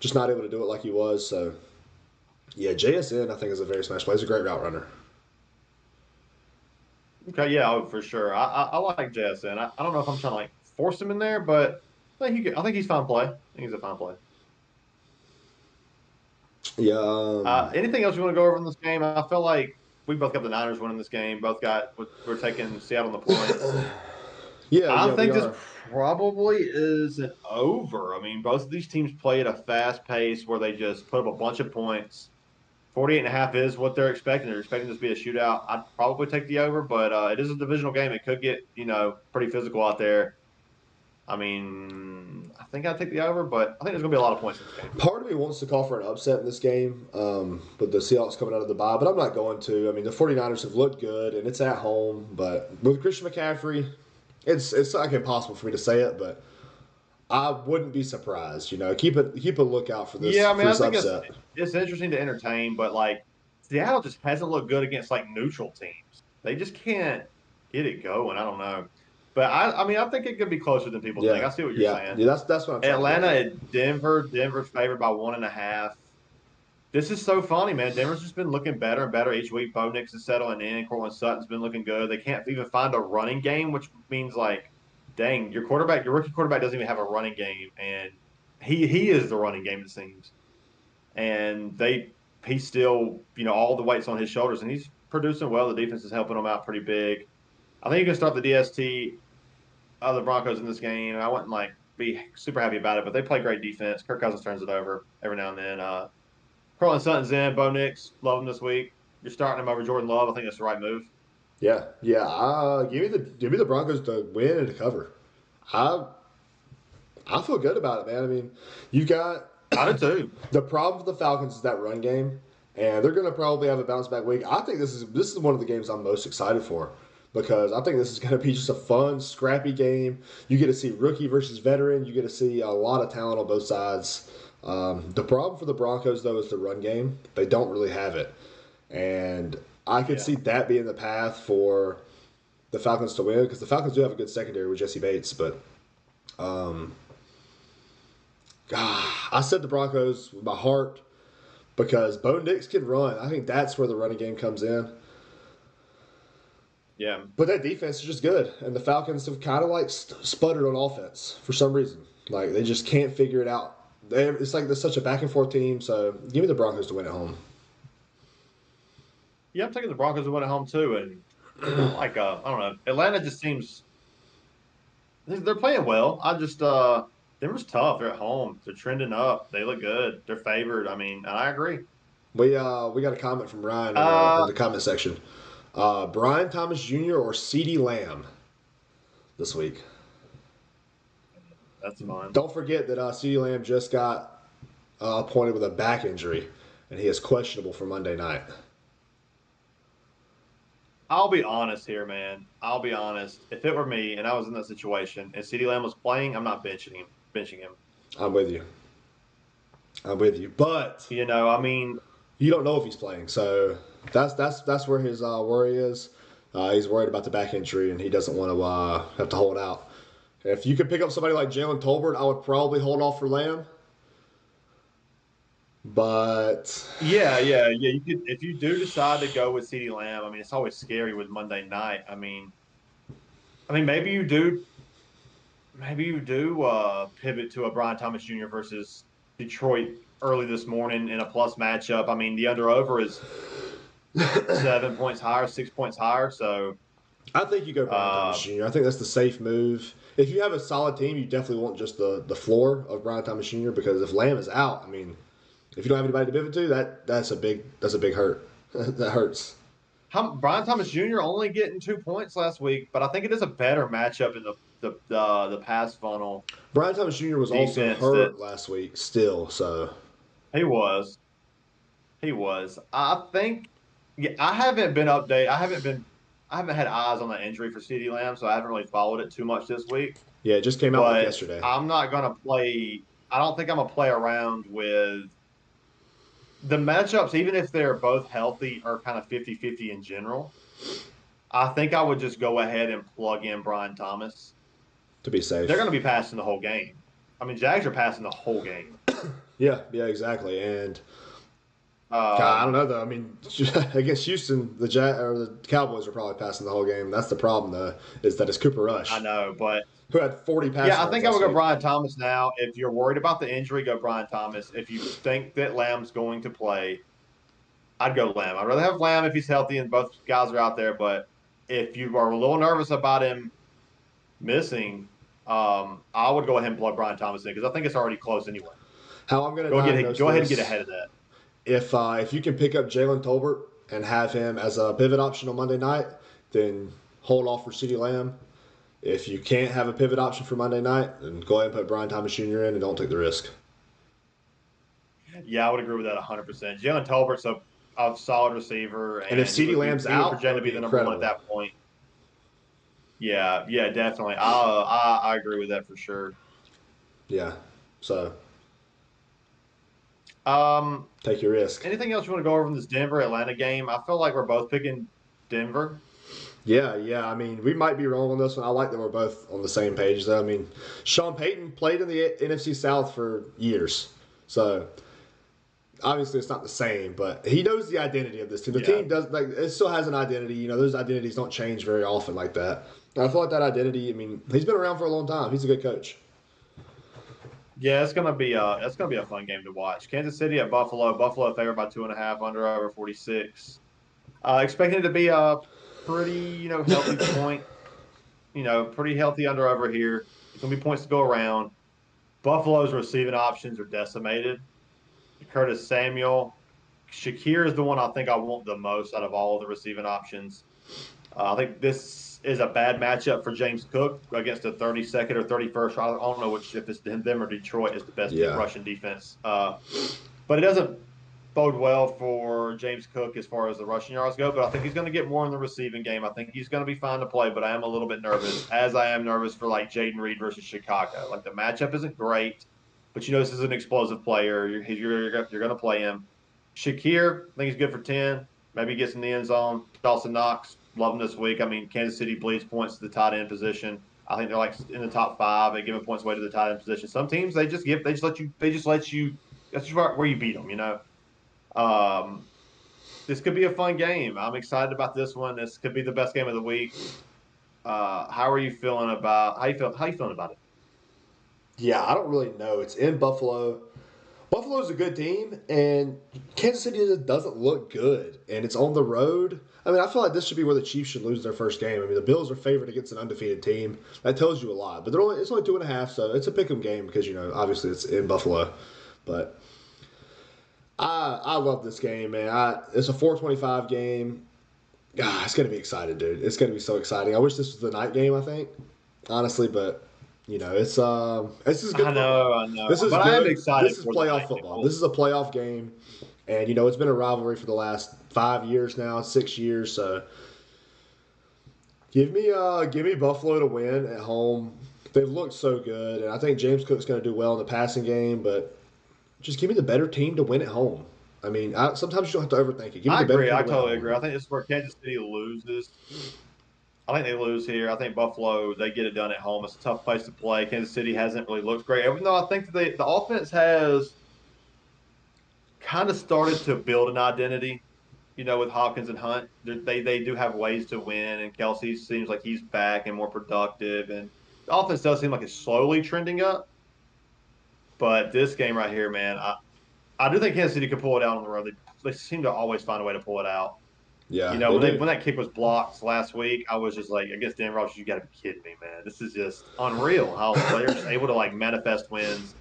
just not able to do it like he was. So, yeah, JSN I think is a very smash play. He's a great route runner. Okay, yeah, for sure. I like JSN. I don't know if I'm trying to like force him in there, but I think he's fine play. I think he's a fine play. Yeah. Anything else you want to go over in this game? I feel like we both got the Niners winning this game. We're taking Seattle on the points. I think this probably is an over. I mean, both of these teams play at a fast pace where they just put up a bunch of points. 48.5 is what they're expecting. They're expecting this to be a shootout. I'd probably take the over, but it is a divisional game. It could get, pretty physical out there. I mean, I think I'd take the over, but I think there's going to be a lot of points in this game. Part of me wants to call for an upset in this game with the Seahawks coming out of the bye, but I'm not going to. I mean, the 49ers have looked good, and it's at home, but with Christian McCaffrey, it's like impossible for me to say it, but I wouldn't be surprised. Keep a lookout for this. Yeah, I mean, I think upset. it's interesting to entertain, but like Seattle just hasn't looked good against like neutral teams. They just can't get it going. I don't know, but I mean, I think it could be closer than people think. I see what you're saying. Yeah, that's what I'm trying Atlanta to at Denver. Denver's favored by 1.5. This is so funny, man. Denver's just been looking better and better each week. Bo Nix is settling in. Cortland Sutton's been looking good. They can't even find a running game, which means like, dang, your rookie quarterback doesn't even have a running game, and he is the running game it seems. And he's still all the weight's on his shoulders, and he's producing well. The defense is helping him out pretty big. I think you can start the DST of the Broncos in this game. I wouldn't like be super happy about it, but they play great defense. Kirk Cousins turns it over every now and then. Cortland Sutton's in. Bo Nix, love him this week. You're starting him over Jordan Love. I think that's the right move. Yeah. Give me the Broncos to win and to cover. I feel good about it, man. I mean, you got I do too. the problem for the Falcons is that run game, and they're going to probably have a bounce back week. I think this is one of the games I'm most excited for because I think this is going to be just a fun, scrappy game. You get to see rookie versus veteran. You get to see a lot of talent on both sides. The problem for the Broncos, though, is the run game. They don't really have it. And I could see that being the path for the Falcons to win because the Falcons do have a good secondary with Jesse Bates, but I said the Broncos with my heart because Bo Nix can run. I think that's where the running game comes in. Yeah. But that defense is just good, and the Falcons have kind of like sputtered on offense for some reason. Like they just can't figure it out. It's like they're such a back and forth team. So give me the Broncos to win at home. Yeah, I'm taking the Broncos to win at home too. And I don't know. Atlanta just seems they're playing well. Denver's tough. They're at home. They're trending up. They look good. They're favored. I mean, and I agree. We got a comment from Ryan in Uh, the comment section. Brian Thomas Jr. or CeeDee Lamb this week. that's fine. Don't forget that CeeDee Lamb just got appointed with a back injury, and he is questionable for Monday night. I'll be honest here, man. I'll be honest. If it were me and I was in that situation and CeeDee Lamb was playing, I'm not benching him. Benching him. I'm with you. But I mean, you don't know if he's playing, so that's where his worry is. He's worried about the back injury, and he doesn't want to have to hold out. If you could pick up somebody like Jalen Tolbert, I would probably hold off for Lamb. But yeah. You could if you do decide to go with CeeDee Lamb. I mean, it's always scary with Monday night. I mean, maybe you do pivot to a Brian Thomas Jr. versus Detroit early this morning in a plus matchup. I mean, the under over is 7 points higher, 6 points higher. So I think you go Brian Thomas Jr. I think that's the safe move. If you have a solid team, you definitely want just the floor of Brian Thomas Jr. because if Lamb is out, I mean, if you don't have anybody to pivot to, that's a big hurt. That hurts. Brian Thomas Jr. only getting 2 points last week, but I think it is a better matchup in the pass funnel. Brian Thomas Jr. was also hurt last week still, so he was. I think. Yeah, I haven't been updated. I haven't had eyes on the injury for CeeDee Lamb, so I haven't really followed it too much this week. Yeah, it just came out like yesterday. I'm not gonna play. I don't think I'm gonna play around with the matchups, even if they're both healthy, are kind of 50-50 in general. I think I would just go ahead and plug in Brian Thomas. To be safe. They're going to be passing the whole game. I mean, Jags are passing the whole game. Yeah, exactly. And I don't know, though. I mean, against Houston, the Cowboys are probably passing the whole game. That's the problem, though, is that it's Cooper Rush. I know, but who had 40 passes. Yeah, I think I would go Brian Thomas now. If you're worried about the injury, go Brian Thomas. If you think that Lamb's going to play, I'd go Lamb. I'd rather have Lamb if he's healthy and both guys are out there. But if you are a little nervous about him missing, I would go ahead and plug Brian Thomas in because I think it's already close anyway. How I'm going to go ahead and get ahead of that. If you can pick up Jalen Tolbert and have him as a pivot option on Monday night, then hold off for CeeDee Lamb. If you can't have a pivot option for Monday night, then go ahead and put Brian Thomas Jr. in and don't take the risk. Yeah, I would agree with that 100%. Jalen Tolbert's a solid receiver. And if CeeDee Lamb's out, projected to be the number one at that point. Yeah, definitely. I agree with that for sure. Yeah, so take your risk. Anything else you want to go over from this Denver-Atlanta game? I feel like we're both picking Denver. Yeah. I mean, we might be wrong on this one. I like that we're both on the same page, though. I mean, Sean Payton played in the NFC South for years. So, obviously, it's not the same, but he knows the identity of this team. The team does, it still has an identity. Those identities don't change very often like that. And I feel like that identity, I mean, he's been around for a long time. He's a good coach. Yeah, it's gonna be a fun game to watch. Kansas City at Buffalo. Buffalo favored by 2.5, under over 46. Expecting it to be a pretty, healthy point. Pretty healthy under over here. It's gonna be points to go around. Buffalo's receiving options are decimated. Curtis Samuel, Shakir is the one I think I want the most out of all of the receiving options. I think this is a bad matchup for James Cook against the 32nd or 31st. I don't know if it's them or Detroit is the best Russian defense. But it doesn't bode well for James Cook as far as the rushing yards go. But I think he's going to get more in the receiving game. I think he's going to be fine to play, but I am a little bit nervous, as I am nervous for like Jaden Reed versus Chicago. Like the matchup isn't great, but this is an explosive player. You're going to play him. Shakir, I think he's good for 10. Maybe he gets in the end zone. Dawson Knox, love them this week. I mean, Kansas City bleeds points to the tight end position. I think they're like in the top 5 at giving points away to the tight end position. Some teams they just let you. That's just where you beat them. Um, this could be a fun game. I'm excited about this one. This could be the best game of the week. How are you feeling about how you feeling about it? Yeah, I don't really know. It's in Buffalo. Buffalo's a good team, and Kansas City doesn't look good, and it's on the road. I mean, I feel like this should be where the Chiefs should lose their first game. I mean, the Bills are favored against an undefeated team. That tells you a lot. But it's only 2.5, so it's a pick'em game because obviously it's in Buffalo. But I love this game, man. It's a 4:25 game. It's gonna be exciting, dude. It's gonna be so exciting. I wish this was the night game. I think honestly, but this is good football. I know. This is but good. I am excited. This is for the playoff night football. game. This is a playoff game, and it's been a rivalry for the last 5 years now, 6 years. So give me Buffalo to win at home. They've looked so good, and I think James Cook's going to do well in the passing game. But just give me the better team to win at home. I mean, sometimes you don't have to overthink it. Give me I the better agree. team I to win at totally home. agree. I think this is where Kansas City loses. I think they lose here. I think Buffalo, they get it done at home. It's a tough place to play. Kansas City hasn't really looked great, even though I think that the offense has kind of started to build an identity, with Hopkins and Hunt. They do have ways to win, and Kelsey seems like he's back and more productive. And the offense does seem like it's slowly trending up. But this game right here, man, I do think Kansas City could pull it out on the road. They seem to always find a way to pull it out. Yeah, they When do. that kick was blocked last week, I was just like, I guess Dan Rogers, you got to be kidding me, man. This is just unreal how they're just able to like manifest wins.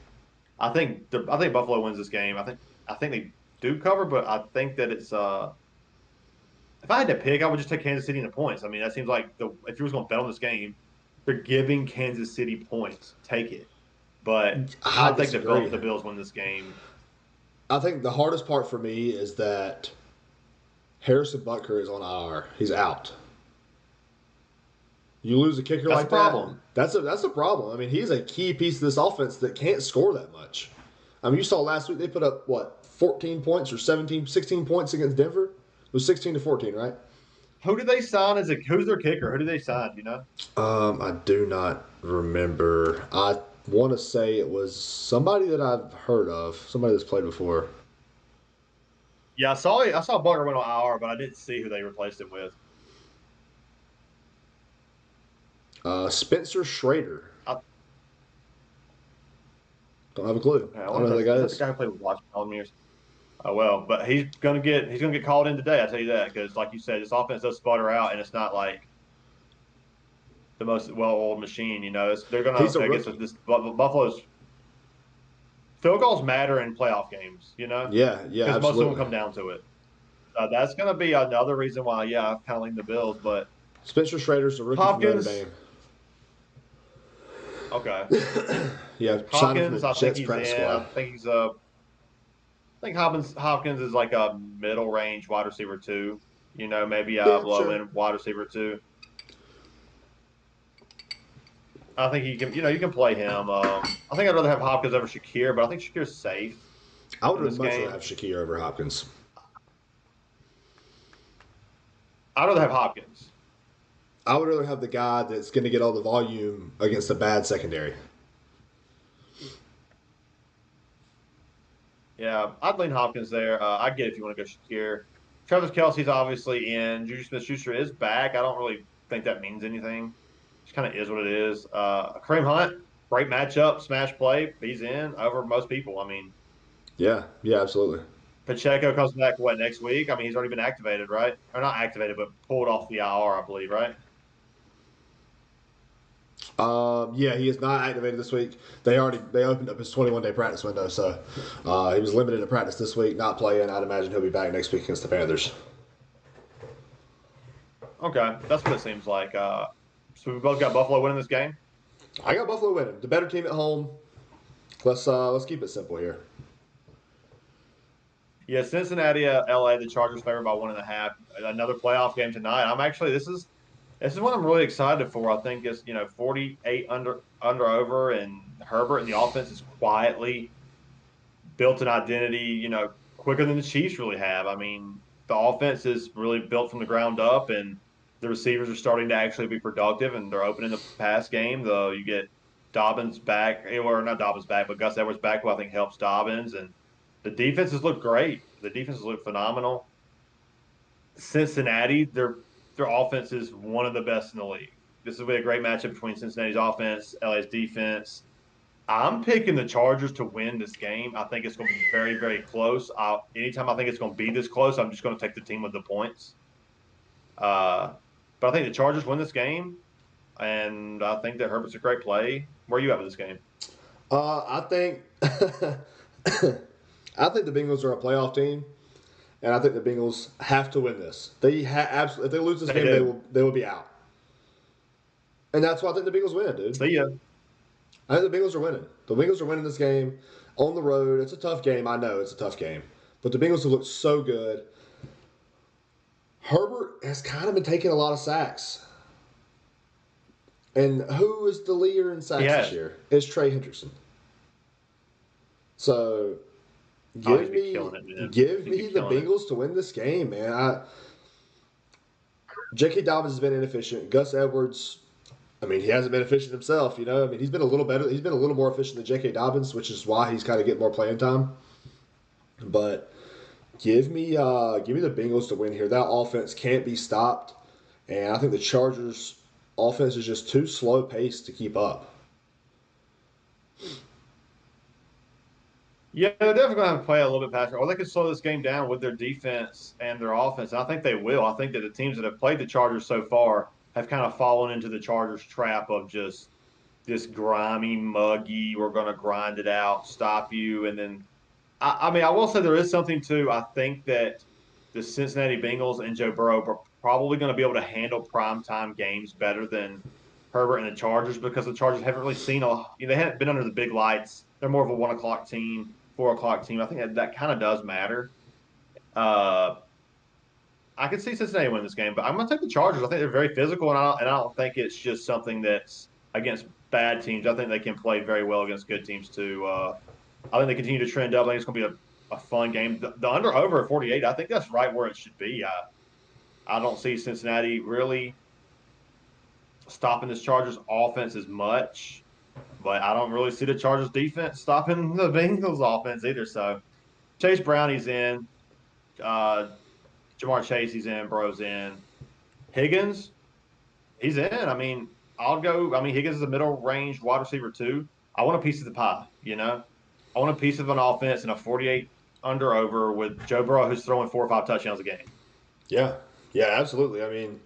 I think Buffalo wins this game. I think they do cover, but I think that it's if I had to pick, I would just take Kansas City in the points. I mean, that seems like if you was going to bet on this game, they're giving Kansas City points. Take it. But I I think disagree. the Bills win this game. I think the hardest part for me is that Harrison Butker is on IR. He's out. You lose a kicker That's like a problem. that. That's a problem. I mean, he's a key piece of this offense that can't score that much. I mean, you saw last week they put up 14 points or 17, 16 points against Denver. It was 16-14, right? Who did they sign who's their kicker? Who did they sign? Do you know? I do not remember. I want to say it was somebody that I've heard of, somebody that's played before. Yeah, I saw Butker went on IR, but I didn't see who they replaced him with. Spencer Schrader. I, Don't have a clue. I I don't know who that guy is that the is. guy who played with Washington all them years? Oh well, but he's gonna get called in today. I tell you that because, like you said, this offense does sputter out, and it's not like the most well-oiled machine. They're gonna. He's a I guess rookie. this Buffalo's field goals matter in playoff games. Yeah, yeah, Because most of them absolutely. come down to it. That's gonna be another reason why. Yeah, I've kind of leaned the Bills, but Spencer Schrader's a rookie from Notre Hopkins. Dame. Okay, Yeah, signed him Hopkins. from I the think Jets he's practice in. I squad. think he's a. I think Hopkins is like a middle range wide receiver too. Maybe a Yeah, low sure. end wide receiver too. I think you can you can play him. I think I'd rather have Hopkins over Shakir, but I think Shakir's safe I in would this much rather game. have Shakir over Hopkins. I'd rather have Hopkins. I would rather have the guy that's going to get all the volume against a bad secondary. Yeah, I'd lean Hopkins there. I get if you want to go Shakir. Travis Kelsey's obviously in. Juju Smith-Schuster is back. I don't really think that means anything. Just kind of is what it is. Kareem Hunt, great matchup, smash play. He's in over most people. I mean, Yeah, yeah, absolutely. Pacheco comes back next week? I mean, he's already been activated, right? Or not activated, but pulled off the IR, I believe, right? Yeah, he is not activated this week. They opened up his 21-day practice window, so he was limited to practice this week, not playing. I'd imagine he'll be back next week against the Panthers. Okay, that's what it seems like. So we both got Buffalo winning this game. I got Buffalo winning. The better team at home. Let's keep it simple here. Yeah, Cincinnati, LA, the Chargers favored by 1.5. Another playoff game tonight. This is what I'm really excited for. I think it's 48 under over, and Herbert and the offense is quietly built an identity. Quicker than the Chiefs really have. I mean, the offense is really built from the ground up, and The receivers are starting to actually be productive, and they're opening the pass game. Though you get Dobbins back, or not Dobbins back, but Gus Edwards back, who I think helps Dobbins. And the defenses look great. The defenses look phenomenal. Cincinnati, their offense is one of the best in the league. This will be a great matchup between Cincinnati's offense, LA's defense. I'm picking the Chargers to win this game. I think it's going to be very, very close. Anytime I think it's going to be this close, I'm just going to take the team with the points. But I think the Chargers win this game, and I think that Herbert's a great play. Where are you at with this game? I think I think the Bengals are a playoff team, and I think the Bengals have to win this. They absolutely. If they lose this game, they will be out. And that's why I think the Bengals win, dude. See ya. I think the Bengals are winning. The Bengals are winning this game on the road. It's a tough game. I know it's a tough game, but the Bengals have looked so good. Herbert has kind of been taking a lot of sacks. And who is the leader in sacks this year? It's Trey Henderson. So give me the Bengals to win this game, man. J.K. Dobbins has been inefficient. Gus Edwards, I mean, he hasn't been efficient himself, you know. I mean, he's been a little better. He's been a little more efficient than J.K. Dobbins, which is why he's kind of getting more playing time. But give me the Bengals to win here. That offense can't be stopped, and I think the Chargers' offense is just too slow paced to keep up. Yeah, they're definitely going to have to play a little bit faster, or they could slow this game down with their defense and their offense. And I think they will. I think that the teams that have played the Chargers so far have kind of fallen into the Chargers' trap of just this grimy, muggy, we're going to grind it out, stop you. And then, I mean, I will say there is something to, I think that the Cincinnati Bengals and Joe Burrow are probably going to be able to handle primetime games better than Herbert and the Chargers, because the Chargers haven't really seen they haven't been under the big lights. They're more of a 1 o'clock team, 4 o'clock team. I think that kind of does matter. I could see Cincinnati win this game, but I'm going to take the Chargers. I think they're very physical, and I don't think it's just something that's against bad teams. I think they can play very well against good teams too. I think they continue to trend up. I think it's going to be a fun game. The under over at 48, I think that's right where it should be. I don't see Cincinnati really stopping this Chargers offense as much, but I don't really see the Chargers defense stopping the Bengals offense either. So Chase Brown, he's in. Jamar Chase, he's in. Burrow's in. Higgins, he's in. I mean, Higgins is a middle range wide receiver too. I want a piece of the pie, you know? I want a piece of an offense and a 48 under over with Joe Burrow, who's throwing 4 or 5 touchdowns a game. Yeah, absolutely. I mean,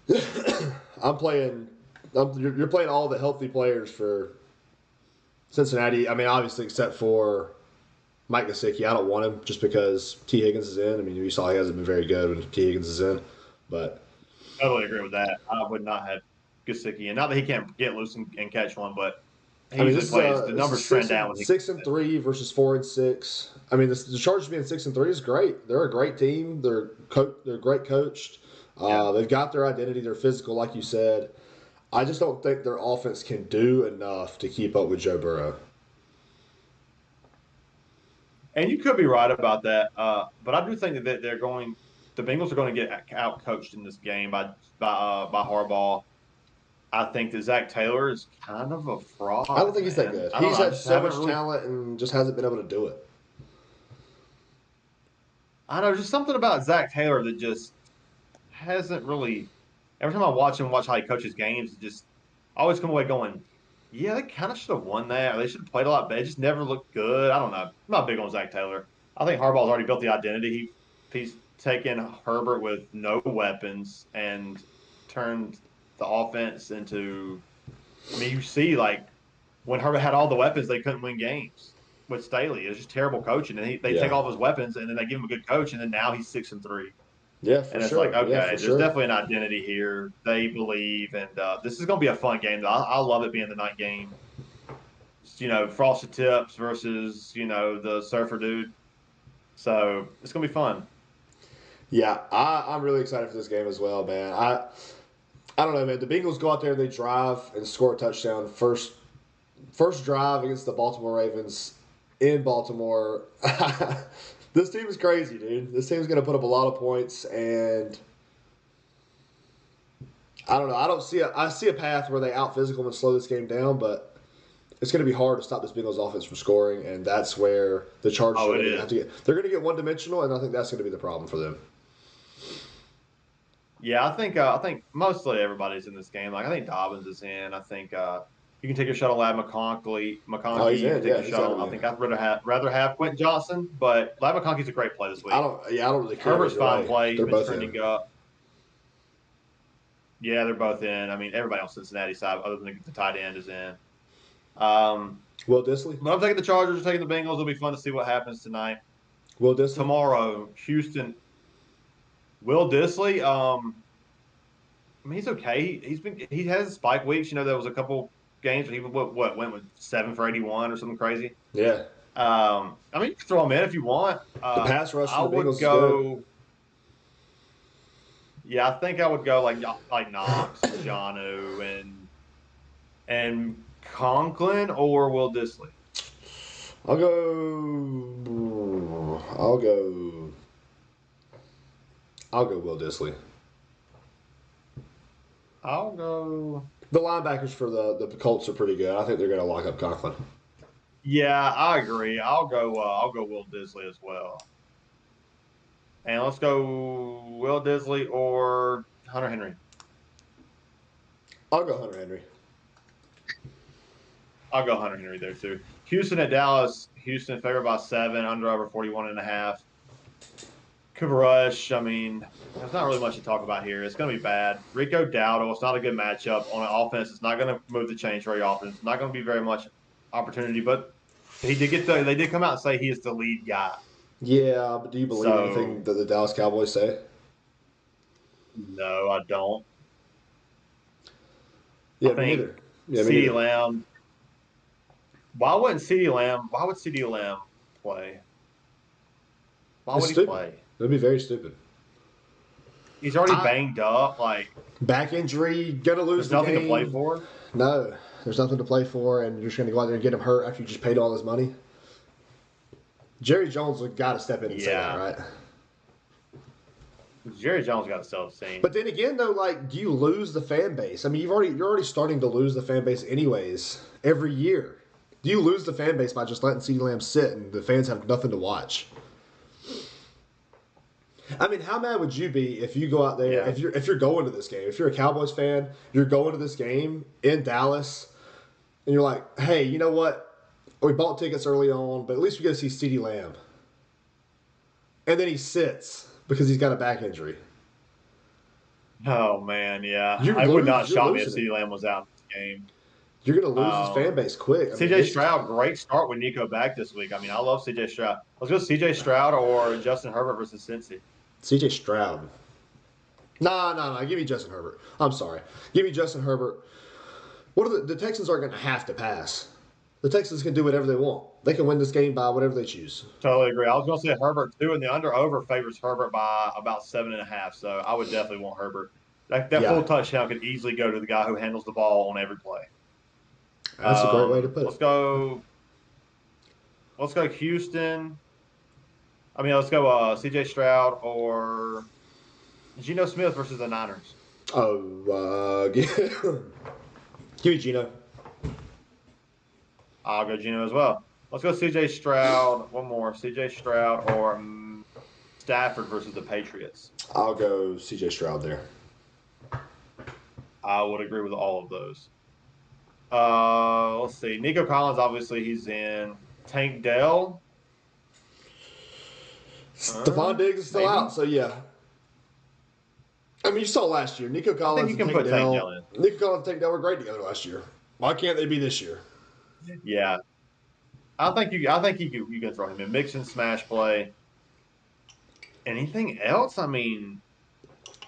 you're playing all the healthy players for Cincinnati. I mean, obviously, except for Mike Gesicki. I don't want him just because T. Higgins is in. I mean, you saw he hasn't been very good when T. Higgins is in. But totally agree with that. I would not have Gesicki, and not that he can't get loose and catch one, but the numbers trend down. 6-3 versus 4-6. I mean, the Chargers being 6-3 is great. They're a great team. They're great coached. They've got their identity. They're physical, like you said. I just don't think their offense can do enough to keep up with Joe Burrow. And you could be right about that, but I do think that the Bengals are going to get out coached in this game by Harbaugh. I think that Zach Taylor is kind of a fraud. I don't think he's that good. He's had so much talent and just hasn't been able to do it. I know, just something about Zach Taylor that just hasn't really. Every time I watch how he coaches games, I always come away going, yeah, they kind of should have won that. Or they should have played a lot better. It just never looked good. I don't know. I'm not big on Zach Taylor. I think Harbaugh's already built the identity. He's taken Herbert with no weapons and turned the offense into. I mean, you see, like when Herbert had all the weapons, they couldn't win games with Staley. It was just terrible coaching, and they take all of his weapons, and then they give him a good coach, and then now he's 6-3. Yeah, for and it's sure. like, okay, there's definitely an identity here. They believe, and this is going to be a fun game. I love it being the night game. Frosted Tips versus the Surfer dude. So it's going to be fun. Yeah, I'm really excited for this game as well, man. I don't know, man. The Bengals go out there and they drive and score a touchdown. First drive against the Baltimore Ravens in Baltimore. This team is crazy, dude. This team's going to put up a lot of points, and I don't know. I see a path where they out physical and slow this game down, but it's going to be hard to stop this Bengals offense from scoring, and that's where the Chargers are Oh, it going to have to is. get. They're going to get one dimensional, and I think that's going to be the problem for them. Yeah, I think mostly everybody's in this game. Like I think Dobbins is in. I think you can take a shot on Lad McConkey. Oh, he's You can in. take Yeah, a he's shot got to on. be I in. think I'd rather have Quentin Johnson, but Lad McConkey's a great play this I week. don't. Yeah, I don't really care Herbert's either fine way. play. He's They're been both in. trending up. Yeah, they're both in. I mean, everybody on Cincinnati side, other than the tight end, is in. Um, Will Disley. but I'm taking the Chargers. I'm taking the Bengals. It'll be fun to see what happens tonight. Will Disley. Tomorrow, Houston. Will Disley. I mean, he's okay. He has spike weeks. You know, there was a couple games where he went with 7 for 81 or something crazy. Yeah. I mean, you can throw him in if you want. The pass rush I from the would Bengals is good. go. Yeah, I think I would go like Knox, Janu, and Conklin or Will Disley. I'll go. I'll go. I'll go Will Disley. I'll go. The linebackers for the Colts are pretty good. I think they're going to lock up Conklin. Yeah, I agree. I'll go. I'll go Will Disley as well. And let's go Will Disley or Hunter Henry. I'll go Hunter Henry. I'll go Hunter Henry there too. Houston at Dallas. Houston favored by 7, under over 41.5. Cooper Rush, I mean, there's not really much to talk about here. It's going to be bad. Rico Dowdle, it's not a good matchup on an offense. It's not going to move the chains very often. It's not going to be very much opportunity, but they did come out and say he is the lead guy. Yeah, but do you believe anything that the Dallas Cowboys say? No, I don't. Yeah, I me think neither. Yeah, me CeeDee neither. Lamb. Why would CeeDee Lamb play? Why would he Stupid. play? That'd be very stupid. He's already banged up. Like Back injury, gonna lose there's the nothing game. to play for. No, there's nothing to play for, and you're just gonna go out there and get him hurt after you just paid all his money. Jerry Jones got to step in and say that, right? Jerry Jones got to sell the scene. But then again, though, like, do you lose the fan base? I mean, you're already starting to lose the fan base anyways every year. Do you lose the fan base by just letting CeeDee Lamb sit and the fans have nothing to watch? I mean, how mad would you be if you go out there if you're going to this game, if you're a Cowboys fan, you're going to this game in Dallas, and you're like, hey, you know what? We bought tickets early on, but at least we get to see CeeDee Lamb, and then he sits because he's got a back injury. Oh man, yeah, I would not shock me if CeeDee Lamb was out in this game. You're going to lose his fan base quick. CJ Stroud, great start with Nico back this week. I mean, I love CJ Stroud. Let's go CJ Stroud or Justin Herbert versus Cincy. CJ Stroud. No. Give me Justin Herbert. I'm sorry. Give me Justin Herbert. What are the Texans aren't going to have to pass. The Texans can do whatever they want. They can win this game by whatever they choose. Totally agree. I was going to say Herbert too, and the under/over favors Herbert by about 7.5. So I would definitely want Herbert. That full touchdown could easily go to the guy who handles the ball on every play. That's a great way to put it. Let's go Houston. I mean, let's go C.J. Stroud or Geno Smith versus the Niners. Oh, give me Geno. I'll go Geno as well. Let's go C.J. Stroud. One more. C.J. Stroud or Stafford versus the Patriots. I'll go C.J. Stroud there. I would agree with all of those. Let's see. Nico Collins, obviously, he's in. Tank Dell. Stephon Diggs is still out, so yeah. I mean, you saw last year. Nico Collins and Tank Dell in. Nico Collins and Tank Dell were great together last year. Why can't they be this year? Yeah. I think you can throw him in. Mix and smash play. Anything else? I mean,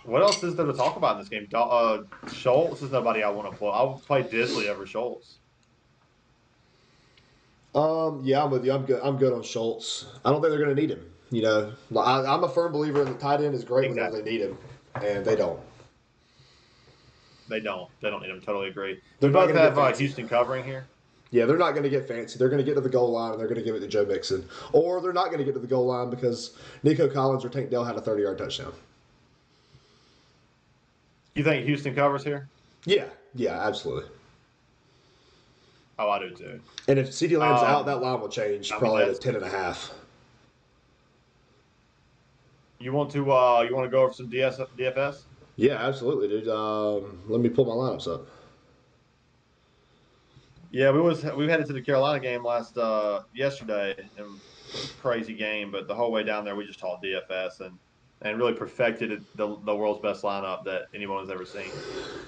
what else is there to talk about in this game? Schultz is nobody I want to play. I'll play Disley over Schultz. Yeah, I'm with you. I'm good on Schultz. I don't think they're going to need him. You know, I'm a firm believer in the tight end is great whenever they need him, and they don't. They don't need him. Totally agree. They're both have Houston covering here. Yeah, they're not going to get fancy. They're going to get to the goal line, and they're going to give it to Joe Mixon. Or they're not going to get to the goal line because Nico Collins or Tank Dell had a 30-yard touchdown. You think Houston covers here? Yeah, absolutely. Oh, I do too. And if CeeDee Lamb's out, that Um, line will change I mean probably to that's 10.5. you want to go over some DFS? Yeah, absolutely, dude. Let me pull my lineups up. Yeah, we headed to the Carolina game last yesterday and crazy game, but the whole way down there we just talked DFS and really perfected the world's best lineup that anyone has ever seen.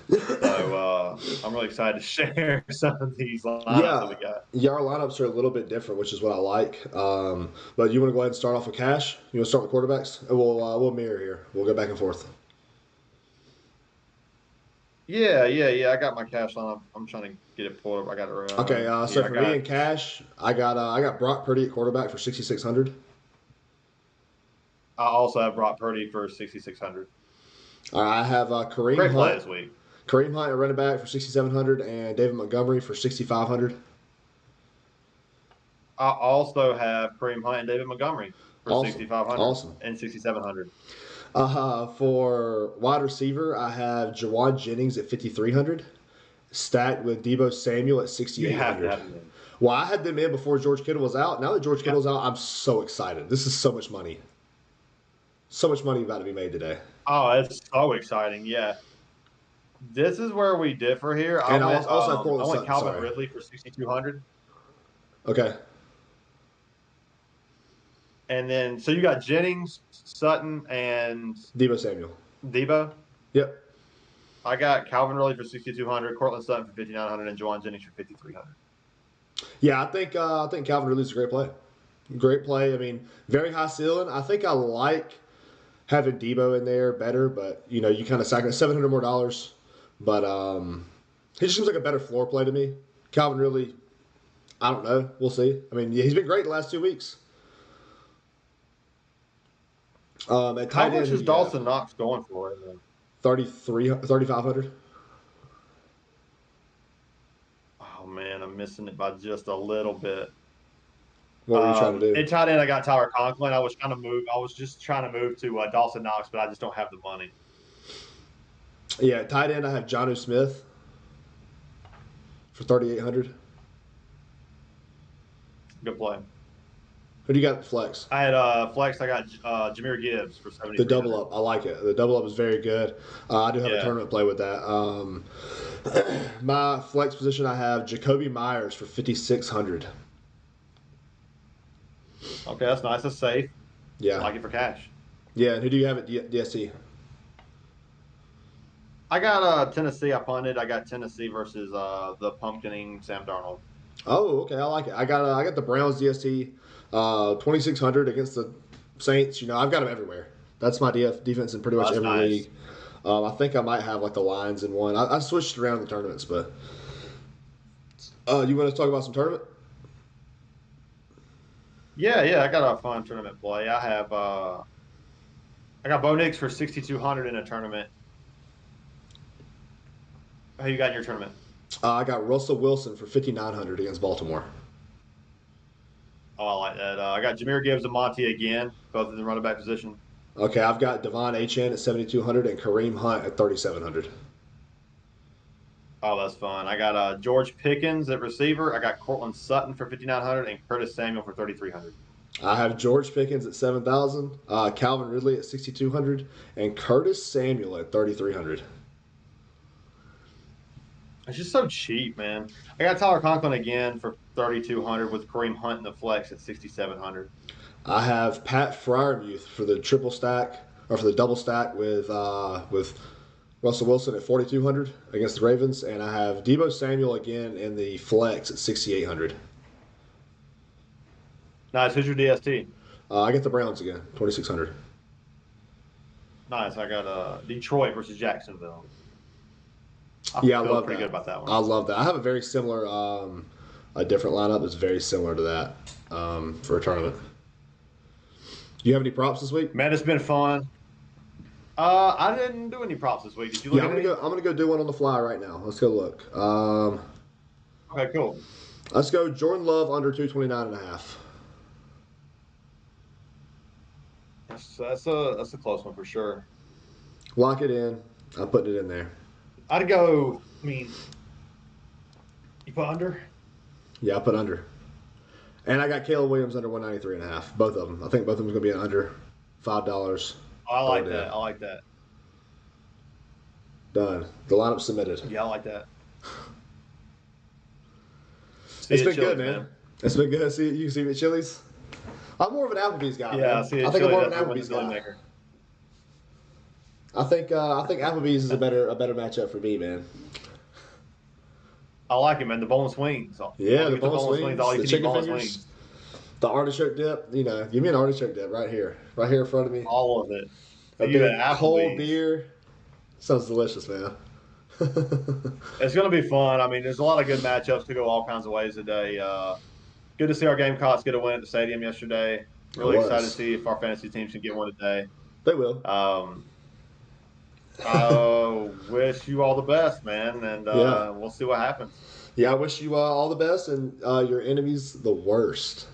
So I'm really excited to share some of these lineups that Yeah, we got. our lineups are a little bit different, which is what I like. But you want to go ahead and start off with cash? You want to start with quarterbacks? We'll mirror here. We'll go back and forth. Yeah. I got my cash lineup. I'm trying to get it pulled up. I got it Okay, so here. I for me got in cash, I got Brock Purdy at quarterback for 6,600. I also have Brock Purdy for 6,600. I have Kareem Great play Hunt. this week. Kareem Hunt at running back for 6,700, and David Montgomery for 6,500. I also have Kareem Hunt and David Montgomery for Awesome, 6,500 awesome. and 6,700. For wide receiver, I have Jawan Jennings at 5,300, stacked with Debo Samuel at You have to 6,800. have him in. Well, I had them in before George Kittle was out. Now that George Yeah. Kittle's out, I'm so excited. This is so much money. So much money about to be made today. Oh, it's so exciting. Yeah. This is where we differ here. And I also have I Cortland went Sutton. Calvin Sorry. Ridley for 6,200. Okay. And then so you got Jennings, Sutton, and Debo Samuel. Debo. Yep. I got Calvin Ridley for 6,200, Cortland Sutton for 5,900, and Juwan Jennings for 5,300. Yeah, I think Calvin Ridley's a great play. Great play. I mean, very high ceiling. I think I like having Debo in there better, but you kind of sacrifice $700 more dollars. But he just seems like a better floor play to me. Calvin Ridley, I don't know. We'll see. I mean, yeah, he's been great the last 2 weeks. At How tight end, much who is do you have? Dawson Knox going for? 3,500. Oh man, I'm missing it by just a little bit. What were you trying to do? In tight end, I got Tyler Conklin. I was trying to move. I was just trying to move to Dawson Knox, but I just don't have the money. Yeah, at tight end, I have Jonnu Smith for 3,800. Good play. Who do you got at flex? I had flex. I got Jahmyr Gibbs for The 7,300. double up, I like it. The double up is very good. I do have a tournament play with that. My flex position, I have Jacoby Myers for 5,600. Okay, that's nice. That's safe. Yeah, I like it for cash. yeah. And who do you have at DST? I got Tennessee. I punted. I got Tennessee versus the pumpkining Sam Darnold. Oh, okay, I like it. I got the Browns DST, 2,600 against the Saints. I've got them everywhere. That's my defense in pretty much every nice. league. I think I might have like the Lions in one. I switched around the tournaments, but you want to talk about some tournament? Yeah. I got a fun tournament play. I got Bo Nix for 6,200 in a tournament. Who you got in your tournament? I got Russell Wilson for 5,900 against Baltimore. Oh, I like that. I got Jahmyr Gibbs and Monty again, both in the running back position. Okay, I've got Devon Achane at 7,200 and Kareem Hunt at 3,700. Oh, that's fun. I got George Pickens at receiver. I got Cortland Sutton for 5,900 and Curtis Samuel for 3,300. I have George Pickens at 7,000, Calvin Ridley at 6,200, and Curtis Samuel at 3,300. It's just so cheap, man. I got Tyler Conklin again for 3,200 with Kareem Hunt in the flex at 6,700. I have Pat Fryermuth for the triple stack or for the double stack with Russell Wilson at 4,200 against the Ravens, and I have Debo Samuel again in the flex at 6,800. Nice. Who's your DST? I get the Browns again, 2,600. Nice. I got Detroit versus Jacksonville. I love pretty that. good about that one. I love that. I have a very similar, a different lineup that's very similar to that for a tournament. Do you have any props this week? Man, it's been fun. I didn't do any props this week. Did you look at any? I'm gonna go do one on the fly right now. Let's go look. Okay, cool. Let's go Jordan Love under 229.5. That's a close one for sure. Lock it in. I'm putting it in there. I'd go. I mean, you put under. Yeah, I put under. And I got Caleb Williams under 193.5. Both of them. I think both of them going to be under $5. Oh, I like that. I like that. Done. The lineup submitted. Yeah, I like that. It's been good, man. It's been good. See you see me at Chili's. I'm more of an Applebee's guy. Yeah, man. see, I think I'm more of an Applebee's guy. Maker. I think Applebee's is a better matchup for me, man. I like it, man. The boneless wings. Yeah, the boneless wings. All you the can eat chicken boneless fingers. Wings. The artichoke dip. You know, give me an artichoke dip right here in front of me. All of it. A big cold beer. Sounds delicious, man. It's going to be fun. I mean, there's a lot of good matchups to go all kinds of ways today. Good to see our Gamecocks get a win at the stadium yesterday. Really excited to see if our fantasy teams can get one today. They will. I wish you all the best, man, and we'll see what happens. Yeah, I wish you all the best and your enemies the worst.